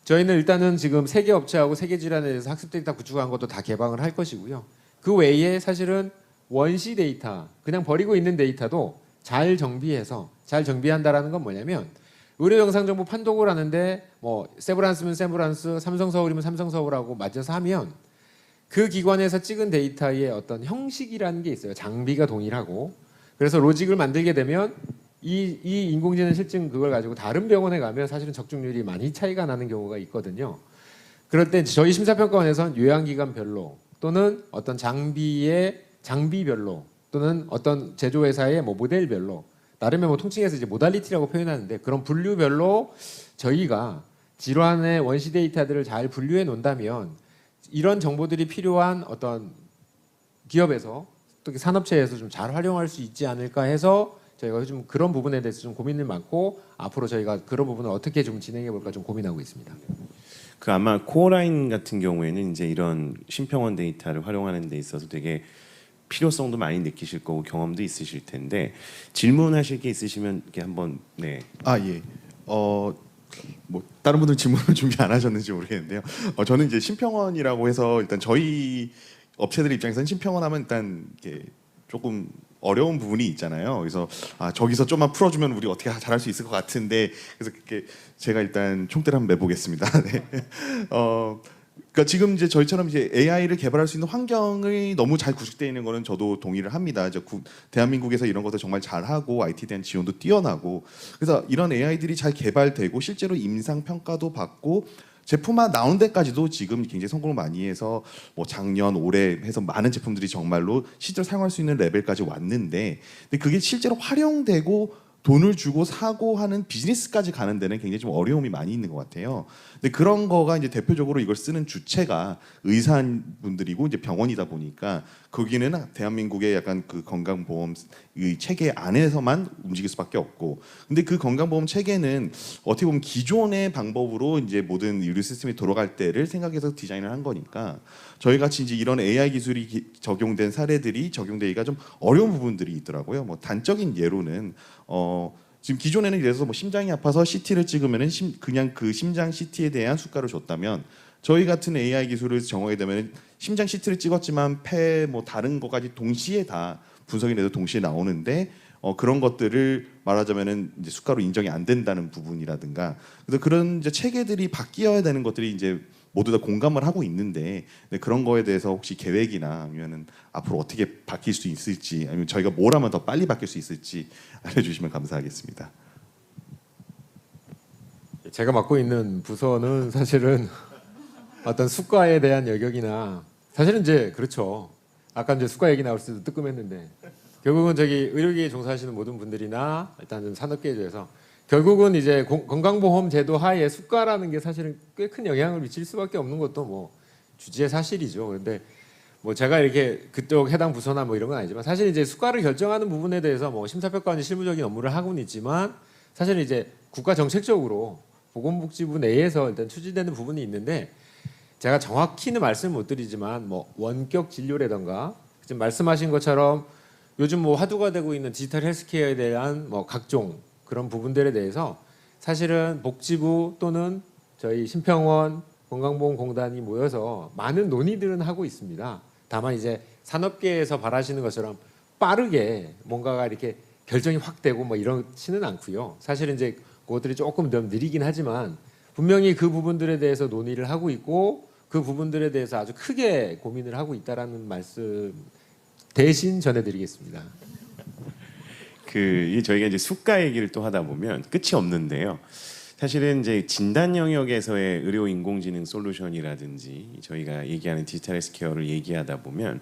저희는 일단은 지금 세계 업체하고 세계 질환에 대해서 학습 데이터 구축한 것도 다 개방을 할 것이고요. 그 외에 사실은 원시 데이터, 그냥 버리고 있는 데이터도 잘 정비해서 잘 정비한다라는 건 뭐냐면 의료 영상 정보 판독을 하는데 뭐 세브란스면 세브란스, 삼성서울이면 삼성서울하고 맞춰서 하면 그 기관에서 찍은 데이터의 어떤 형식이라는 게 있어요. 장비가 동일하고. 그래서 로직을 만들게 되면 이 인공지능 실증 그걸 가지고 다른 병원에 가면 사실은 적중률이 많이 차이가 나는 경우가 있거든요. 그럴 때 저희 심사평가원에서는 요양기관별로 또는 어떤 장비별로 또는 어떤 제조회사의 뭐 모델별로 나름의 뭐 통칭해서 이제 모달리티라고 표현하는데 그런 분류별로 저희가 질환의 원시 데이터들을 잘 분류해 놓는다면 이런 정보들이 필요한 어떤 기업에서 또 산업체에서 좀 잘 활용할 수 있지 않을까 해서 저희가 좀 그런 부분에 대해서 좀 고민을 많고 앞으로 저희가 그런 부분을 어떻게 좀 진행해 볼까 좀 고민하고 있습니다. 그 아마 코어라인 같은 경우에는 이제 이런 심평원 데이터를 활용하는 데 있어서 되게 필요성도 많이 느끼실 거고 경험도 있으실 텐데 질문하실 게 있으시면 이렇게 한번 네. 아 예. 뭐 다른 분들 질문을 준비 안 하셨는지 모르겠는데요. 저는 이제 심평원이라고 해서 일단 저희 업체들 입장에서는 심평원 하면 일단 이게 조금 어려운 부분이 있잖아요. 그래서 저기서 좀만 풀어주면 우리 어떻게 잘할 수 있을 것 같은데 그래서 그렇게 제가 일단 총대를 한번 매보겠습니다. 네. 그러니까 지금 이제 저희처럼 이제 AI를 개발할 수 있는 환경이 너무 잘 구축되어 있는 거는 저도 동의를 합니다. 이제 대한민국에서 이런 것들 정말 잘하고 IT에 대한 지원도 뛰어나고 그래서 이런 AI들이 잘 개발되고 실제로 임상 평가도 받고 제품화 나온 데까지도 지금 굉장히 성공을 많이 해서 뭐 작년 올해 해서 많은 제품들이 정말로 실제로 사용할 수 있는 레벨까지 왔는데 근데 그게 실제로 활용되고 돈을 주고 사고 하는 비즈니스까지 가는 데는 굉장히 좀 어려움이 많이 있는 것 같아요. 근데 그런 거가 이제 대표적으로 이걸 쓰는 주체가 의사분들이고 이제 병원이다 보니까 거기는 대한민국의 약간 그 건강보험 이 체계 안에서만 움직일 수밖에 없고, 근데 그 건강보험 체계는 어떻게 보면 기존의 방법으로 이제 모든 의료 시스템이 돌아갈 때를 생각해서 디자인을 한 거니까 저희 같이 이제 이런 AI 기술이 적용된 사례들이 적용되기가 좀 어려운 부분들이 있더라고요. 뭐 단적인 예로는 지금 기존에는 그래서 뭐 심장이 아파서 CT를 찍으면은 그냥 그 심장 CT에 대한 수가를 줬다면 저희 같은 AI 기술을 정하게 되면 심장 CT를 찍었지만 폐 뭐 다른 거까지 동시에 다 분석이 돼서 동시에 나오는데 그런 것들을 말하자면은 이제 수가로 인정이 안 된다는 부분이라든가 그래서 그런 이제 체계들이 바뀌어야 되는 것들이 이제 모두 다 공감을 하고 있는데 그런 거에 대해서 혹시 계획이나 아니면은 앞으로 어떻게 바뀔 수 있을지 아니면 저희가 뭘 하면 더 빨리 바뀔 수 있을지 알려주시면 감사하겠습니다. 제가 맡고 있는 부서는 사실은 어떤 수가에 대한 여격이나 사실은 이제 그렇죠. 아까 이제 수가 얘기 나올 때도 뜨끔했는데 결국은 저기 의료기에 종사하시는 모든 분들이나 일단 좀 산업계에서 결국은 이제 건강보험 제도 하에 수가라는 게 사실은 꽤 큰 영향을 미칠 수밖에 없는 것도 뭐 주지의 사실이죠. 그런데 뭐 제가 이렇게 그쪽 해당 부서나 뭐 이런 건 아니지만 사실 이제 수가를 결정하는 부분에 대해서 뭐 심사평가원이 실무적인 업무를 하고는 있지만 사실은 이제 국가 정책적으로 보건복지부 내에서 일단 추진되는 부분이 있는데 제가 정확히는 말씀을 못 드리지만 뭐 원격 진료라던가 지금 말씀하신 것처럼 요즘 뭐 화두가 되고 있는 디지털 헬스케어에 대한 뭐 각종 그런 부분들에 대해서 사실은 복지부 또는 저희 심평원 건강보험공단이 모여서 많은 논의들은 하고 있습니다. 다만 이제 산업계에서 바라시는 것처럼 빠르게 뭔가가 이렇게 결정이 확 되고 뭐 이렇지는 않고요. 사실은 이제 그것들이 조금 더 느리긴 하지만 분명히 그 부분들에 대해서 논의를 하고 있고 그 부분들에 대해서 아주 크게 고민을 하고 있다라는 말씀 대신 전해드리겠습니다. 저희가 이제 수가 얘기를 또 하다 보면 끝이 없는데요. 사실은 이제 진단 영역에서의 의료 인공지능 솔루션이라든지 저희가 얘기하는 디지털 헬스케어를 얘기하다 보면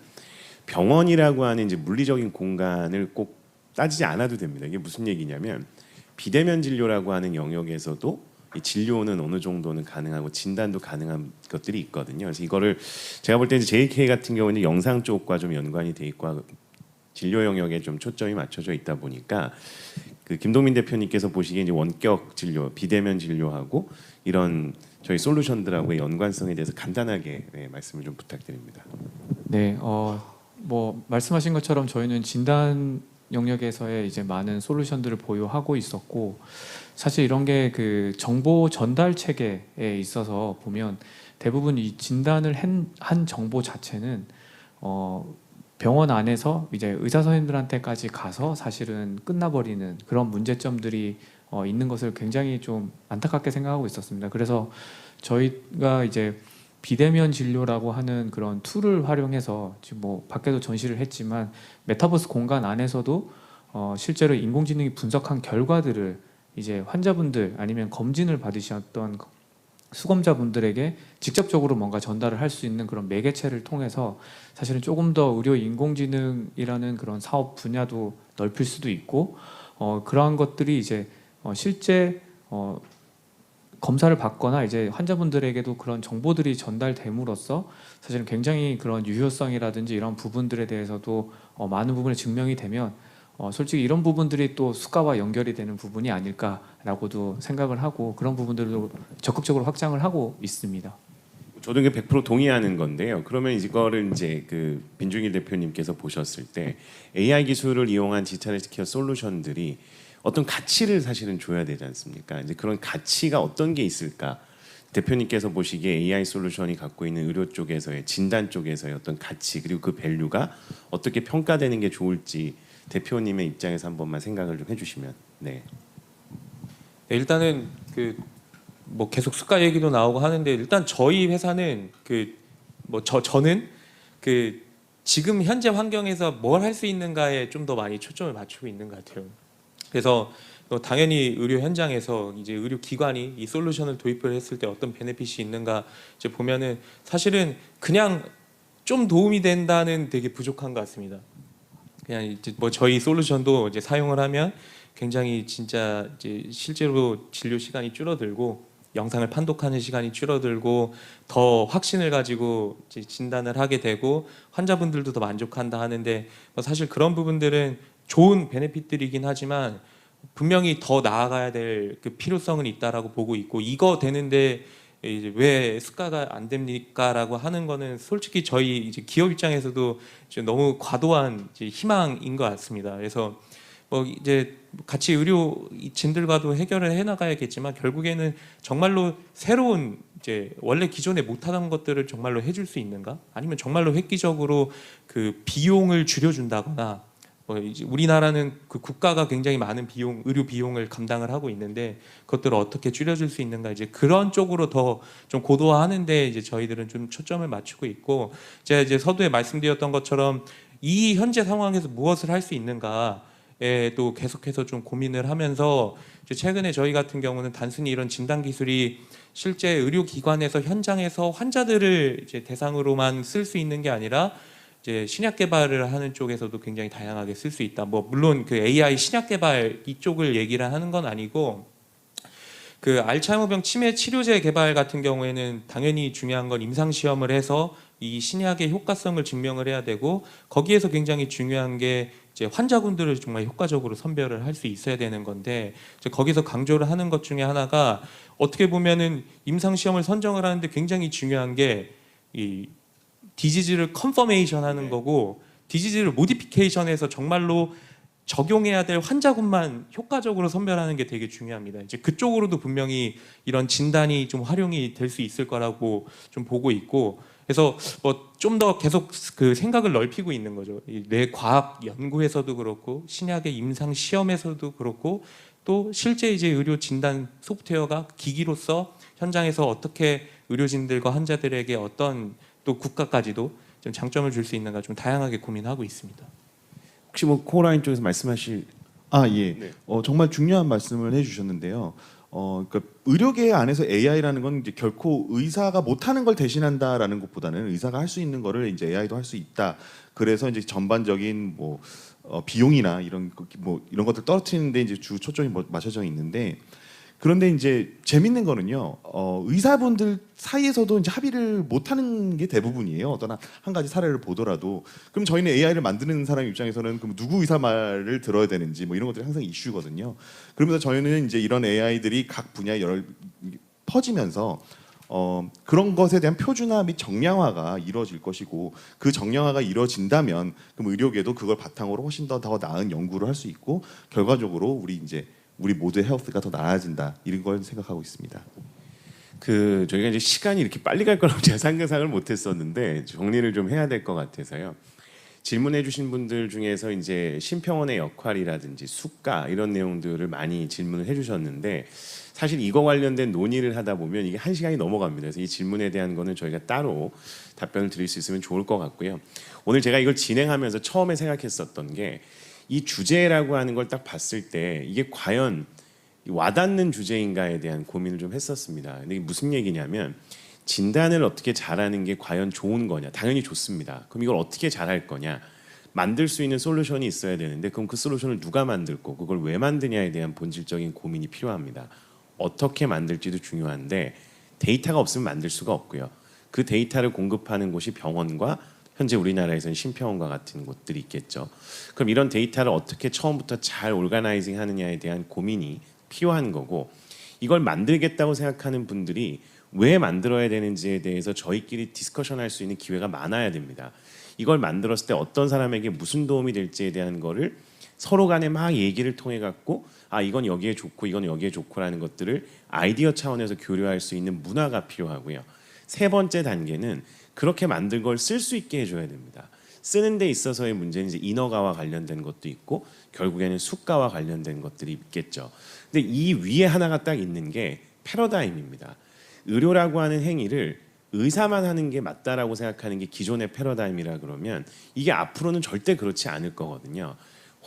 병원이라고 하는 이제 물리적인 공간을 꼭 따지지 않아도 됩니다. 이게 무슨 얘기냐면 비대면 진료라고 하는 영역에서도 이 진료는 어느 정도는 가능하고 진단도 가능한 것들이 있거든요. 그래서 이거를 제가 볼 때 JK 같은 경우는 영상 쪽과 좀 연관이 돼 있고 진료 영역에 좀 초점이 맞춰져 있다 보니까 그 김동민 대표님께서 보시기에 이제 원격 진료, 비대면 진료하고 이런 저희 솔루션들하고의 연관성에 대해서 간단하게 말씀을 좀 부탁드립니다. 네, 뭐 말씀하신 것처럼 저희는 진단 영역에서의 이제 많은 솔루션들을 보유하고 있었고, 사실 이런 게 그 정보 전달 체계에 있어서 보면 대부분 이 진단을 한 정보 자체는 병원 안에서 이제 의사 선생님들한테까지 가서 사실은 끝나버리는 그런 문제점들이 있는 것을 굉장히 좀 안타깝게 생각하고 있었습니다. 그래서 저희가 이제 비대면 진료라고 하는 그런 툴을 활용해서 지금 뭐 밖에도 전시를 했지만 메타버스 공간 안에서도 실제로 인공지능이 분석한 결과들을 이제 환자분들 아니면 검진을 받으셨던 수검자분들에게 직접적으로 뭔가 전달을 할 수 있는 그런 매개체를 통해서 사실은 조금 더 의료 인공지능이라는 그런 사업 분야도 넓힐 수도 있고 그러한 것들이 이제 실제 검사를 받거나 이제 환자분들에게도 그런 정보들이 전달됨으로써 사실은 굉장히 그런 유효성이라든지 이런 부분들에 대해서도 많은 부분이 증명이 되면 솔직히 이런 부분들이 또 수가와 연결이 되는 부분이 아닐까라고도 생각을 하고 그런 부분들도 적극적으로 확장을 하고 있습니다. 저도 이게 100% 동의하는 건데요. 그러면 이거를 이제 그 민중일 대표님께서 보셨을 때 AI 기술을 이용한 디지털 헬스케어 솔루션들이 어떤 가치를 사실은 줘야 되지 않습니까? 이제 그런 가치가 어떤 게 있을까? 대표님께서 보시기에 AI 솔루션이 갖고 있는 의료 쪽에서의 진단 쪽에서의 어떤 가치 그리고 그 밸류가 어떻게 평가되는 게 좋을지 대표님의 입장에서 한 번만 생각을 좀 해주시면. 네. 네, 일단은 그 뭐 계속 수가 얘기도 나오고 하는데 일단 저희 회사는 저는 그 지금 현재 환경에서 뭘 할 수 있는가에 좀 더 많이 초점을 맞추고 있는 것 같아요. 그래서 당연히 의료 현장에서 이제 의료 기관이 이 솔루션을 도입을 했을 때 어떤 베네핏이 있는가 이제 보면은 사실은 그냥 좀 도움이 된다는 되게 부족한 것 같습니다. 그냥 이제 뭐 저희 솔루션도 이제 사용을 하면 굉장히 진짜 이제 실제로 진료 시간이 줄어들고 영상을 판독하는 시간이 줄어들고 더 확신을 가지고 이제 진단을 하게 되고 환자분들도 더 만족한다 하는데 뭐 사실 그런 부분들은 좋은 베네핏들이긴 하지만 분명히 더 나아가야 될 그 필요성은 있다라고 보고 있고 이거 되는데 이제 왜 수가가 안 됩니까라고 하는 거는 솔직히 저희 이제 기업 입장에서도 이제 너무 과도한 이제 희망인 것 같습니다. 그래서 뭐 이제 같이 의료진들과도 해결을 해나가야겠지만 결국에는 정말로 새로운 이제 원래 기존에 못하던 것들을 정말로 해줄 수 있는가? 아니면 정말로 획기적으로 그 비용을 줄여준다거나 뭐 이제 우리나라는 그 국가가 굉장히 많은 비용, 의료 비용을 감당을 하고 있는데 그것들을 어떻게 줄여줄 수 있는가 이제 그런 쪽으로 더 좀 고도화하는데 이제 저희들은 좀 초점을 맞추고 있고 제가 이제 서두에 말씀드렸던 것처럼 이 현재 상황에서 무엇을 할 수 있는가. 또 계속해서 좀 고민을 하면서 최근에 저희 같은 경우는 단순히 이런 진단 기술이 실제 의료기관에서 현장에서 환자들을 이제 대상으로만 쓸 수 있는 게 아니라 이제 신약 개발을 하는 쪽에서도 굉장히 다양하게 쓸 수 있다. 뭐 물론 그 AI 신약 개발 이쪽을 얘기를 하는 건 아니고 그 알츠하이머병 치매 치료제 개발 같은 경우에는 당연히 중요한 건 임상 시험을 해서 이 신약의 효과성을 증명을 해야 되고 거기에서 굉장히 중요한 게 이제 환자분들을 정말 효과적으로 선별을 할 수 있어야 되는 건데 이제 거기서 강조를 하는 것 중에 하나가 어떻게 보면은 임상 시험을 선정을 하는데 굉장히 중요한 게 이 디지즈를 컨퍼메이션 하는 거고 디지즈를 모디피케이션해서 정말로 적용해야 될 환자군만 효과적으로 선별하는 게 되게 중요합니다. 이제 그쪽으로도 분명히 이런 진단이 좀 활용이 될 수 있을 거라고 좀 보고 있고 그래서 뭐 좀 더 계속 그 생각을 넓히고 있는 거죠. 뇌 과학 연구에서도 그렇고 신약의 임상 시험에서도 그렇고 또 실제 이제 의료 진단 소프트웨어가 기기로서 현장에서 어떻게 의료진들과 환자들에게 어떤 또 국가까지도 좀 장점을 줄 수 있는가 좀 다양하게 고민하고 있습니다. 혹시 뭐 코어라인 쪽에서 말씀하실 예. 네. 정말 중요한 말씀을 해주셨는데요. 그러니까 의료계 안에서 AI라는 건 이제 결코 의사가 못하는 걸 대신한다라는 것보다는 의사가 할 수 있는 거를 이제 AI도 할 수 있다. 그래서 이제 전반적인 뭐 비용이나 이런 이런 것들 떨어뜨리는데 이제 주 초점이 맞춰져 있는데, 그런데 이제 재밌는 거는요, 의사분들 사이에서도 이제 합의를 못하는 게 대부분이에요. 어떤 한 가지 사례를 보더라도. 그럼 저희는 AI를 만드는 사람 입장에서는 그럼 누구 의사 말을 들어야 되는지 뭐 이런 것들이 항상 이슈거든요. 그러면서 저희는 이제 이런 AI들이 각 분야에 퍼지면서 그런 것에 대한 표준화 및 정량화가 이루어질 것이고, 그 정량화가 이루어진다면 그럼 의료계도 그걸 바탕으로 훨씬 더 나은 연구를 할 수 있고, 결과적으로 우리 모두의 헬스가 더 나아진다, 이런 걸 생각하고 있습니다. 저희가 이제 시간이 이렇게 빨리 갈 거라고 제가 상상을 못했었는데 정리를 좀 해야 될 것 같아서요. 질문해주신 분들 중에서 이제 심평원의 역할이라든지 수가 이런 내용들을 많이 질문을 해주셨는데, 사실 이거 관련된 논의를 하다 보면 이게 1시간이 넘어갑니다. 그래서 이 질문에 대한 거는 저희가 따로 답변을 드릴 수 있으면 좋을 것 같고요. 오늘 제가 이걸 진행하면서 처음에 생각했었던 게, 이 주제라고 하는 걸 딱 봤을 때 이게 과연 와닿는 주제인가에 대한 고민을 좀 했었습니다. 근데 이게 무슨 얘기냐면, 진단을 어떻게 잘하는 게 과연 좋은 거냐? 당연히 좋습니다. 그럼 이걸 어떻게 잘할 거냐? 만들 수 있는 솔루션이 있어야 되는데, 그럼 그 솔루션을 누가 만들 거고 그걸 왜 만드냐에 대한 본질적인 고민이 필요합니다. 어떻게 만들지도 중요한데 데이터가 없으면 만들 수가 없고요. 그 데이터를 공급하는 곳이 병원과 현재 우리나라에서는 심평원과 같은 곳들이 있겠죠. 그럼 이런 데이터를 어떻게 처음부터 잘 오르가나이징 하느냐에 대한 고민이 필요한 거고, 이걸 만들겠다고 생각하는 분들이 왜 만들어야 되는지에 대해서 저희끼리 디스커션할 수 있는 기회가 많아야 됩니다. 이걸 만들었을 때 어떤 사람에게 무슨 도움이 될지에 대한 거를 서로 간에 막 얘기를 통해 갖고, 이건 여기에 좋고 이건 여기에 좋고라는 것들을 아이디어 차원에서 교류할 수 있는 문화가 필요하고요. 세 번째 단계는 그렇게 만든 걸 쓸 수 있게 해줘야 됩니다. 쓰는 데 있어서의 문제는 이제 인허가와 관련된 것도 있고 결국에는 수가와 관련된 것들이 있겠죠. 근데 이 위에 하나가 딱 있는 게 패러다임입니다. 의료라고 하는 행위를 의사만 하는 게 맞다라고 생각하는 게 기존의 패러다임이라 그러면 이게 앞으로는 절대 그렇지 않을 거거든요.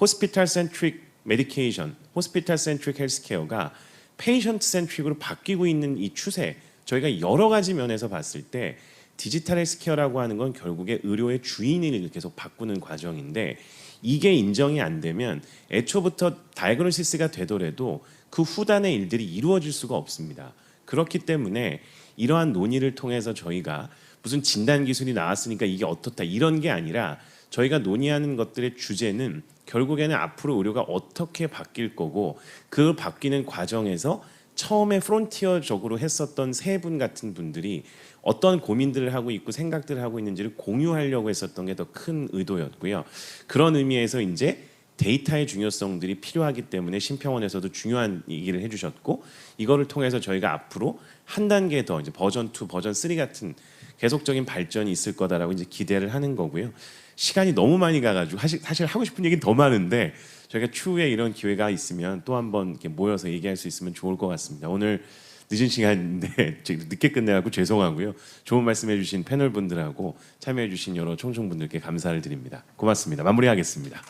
호스피탈 센트릭 메디케이션, 호스피탈 센트릭 헬스케어가 페이션트 센트릭으로 바뀌고 있는 이 추세, 저희가 여러 가지 면에서 봤을 때 디지털 헬스케어라고 하는 건 결국에 의료의 주인을 계속 바꾸는 과정인데, 이게 인정이 안 되면 애초부터 다이그노시스가 되더라도 그 후단의 일들이 이루어질 수가 없습니다. 그렇기 때문에 이러한 논의를 통해서 저희가 무슨 진단 기술이 나왔으니까 이게 어떻다 이런 게 아니라, 저희가 논의하는 것들의 주제는 결국에는 앞으로 의료가 어떻게 바뀔 거고, 그 바뀌는 과정에서 처음에 프론티어적으로 했었던 세 분 같은 분들이 어떤 고민들을 하고 있고 생각들을 하고 있는지를 공유하려고 했었던 게 더 큰 의도였고요. 그런 의미에서 이제 데이터의 중요성들이 필요하기 때문에 심평원에서도 중요한 얘기를 해주셨고, 이거를 통해서 저희가 앞으로 한 단계 더 이제 버전 2, 버전 3 같은 계속적인 발전이 있을 거다라고 이제 기대를 하는 거고요. 시간이 너무 많이 가가지고 사실 하고 싶은 얘기는 더 많은데, 저희가 추후에 이런 기회가 있으면 또 한번 이렇게 모여서 얘기할 수 있으면 좋을 것 같습니다. 오늘 늦은 시간인데 늦게 끝내갖고 죄송하고요. 좋은 말씀해주신 패널 분들하고 참여해주신 여러 청중분들께 감사를 드립니다. 고맙습니다. 마무리하겠습니다.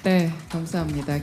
네, 감사합니다.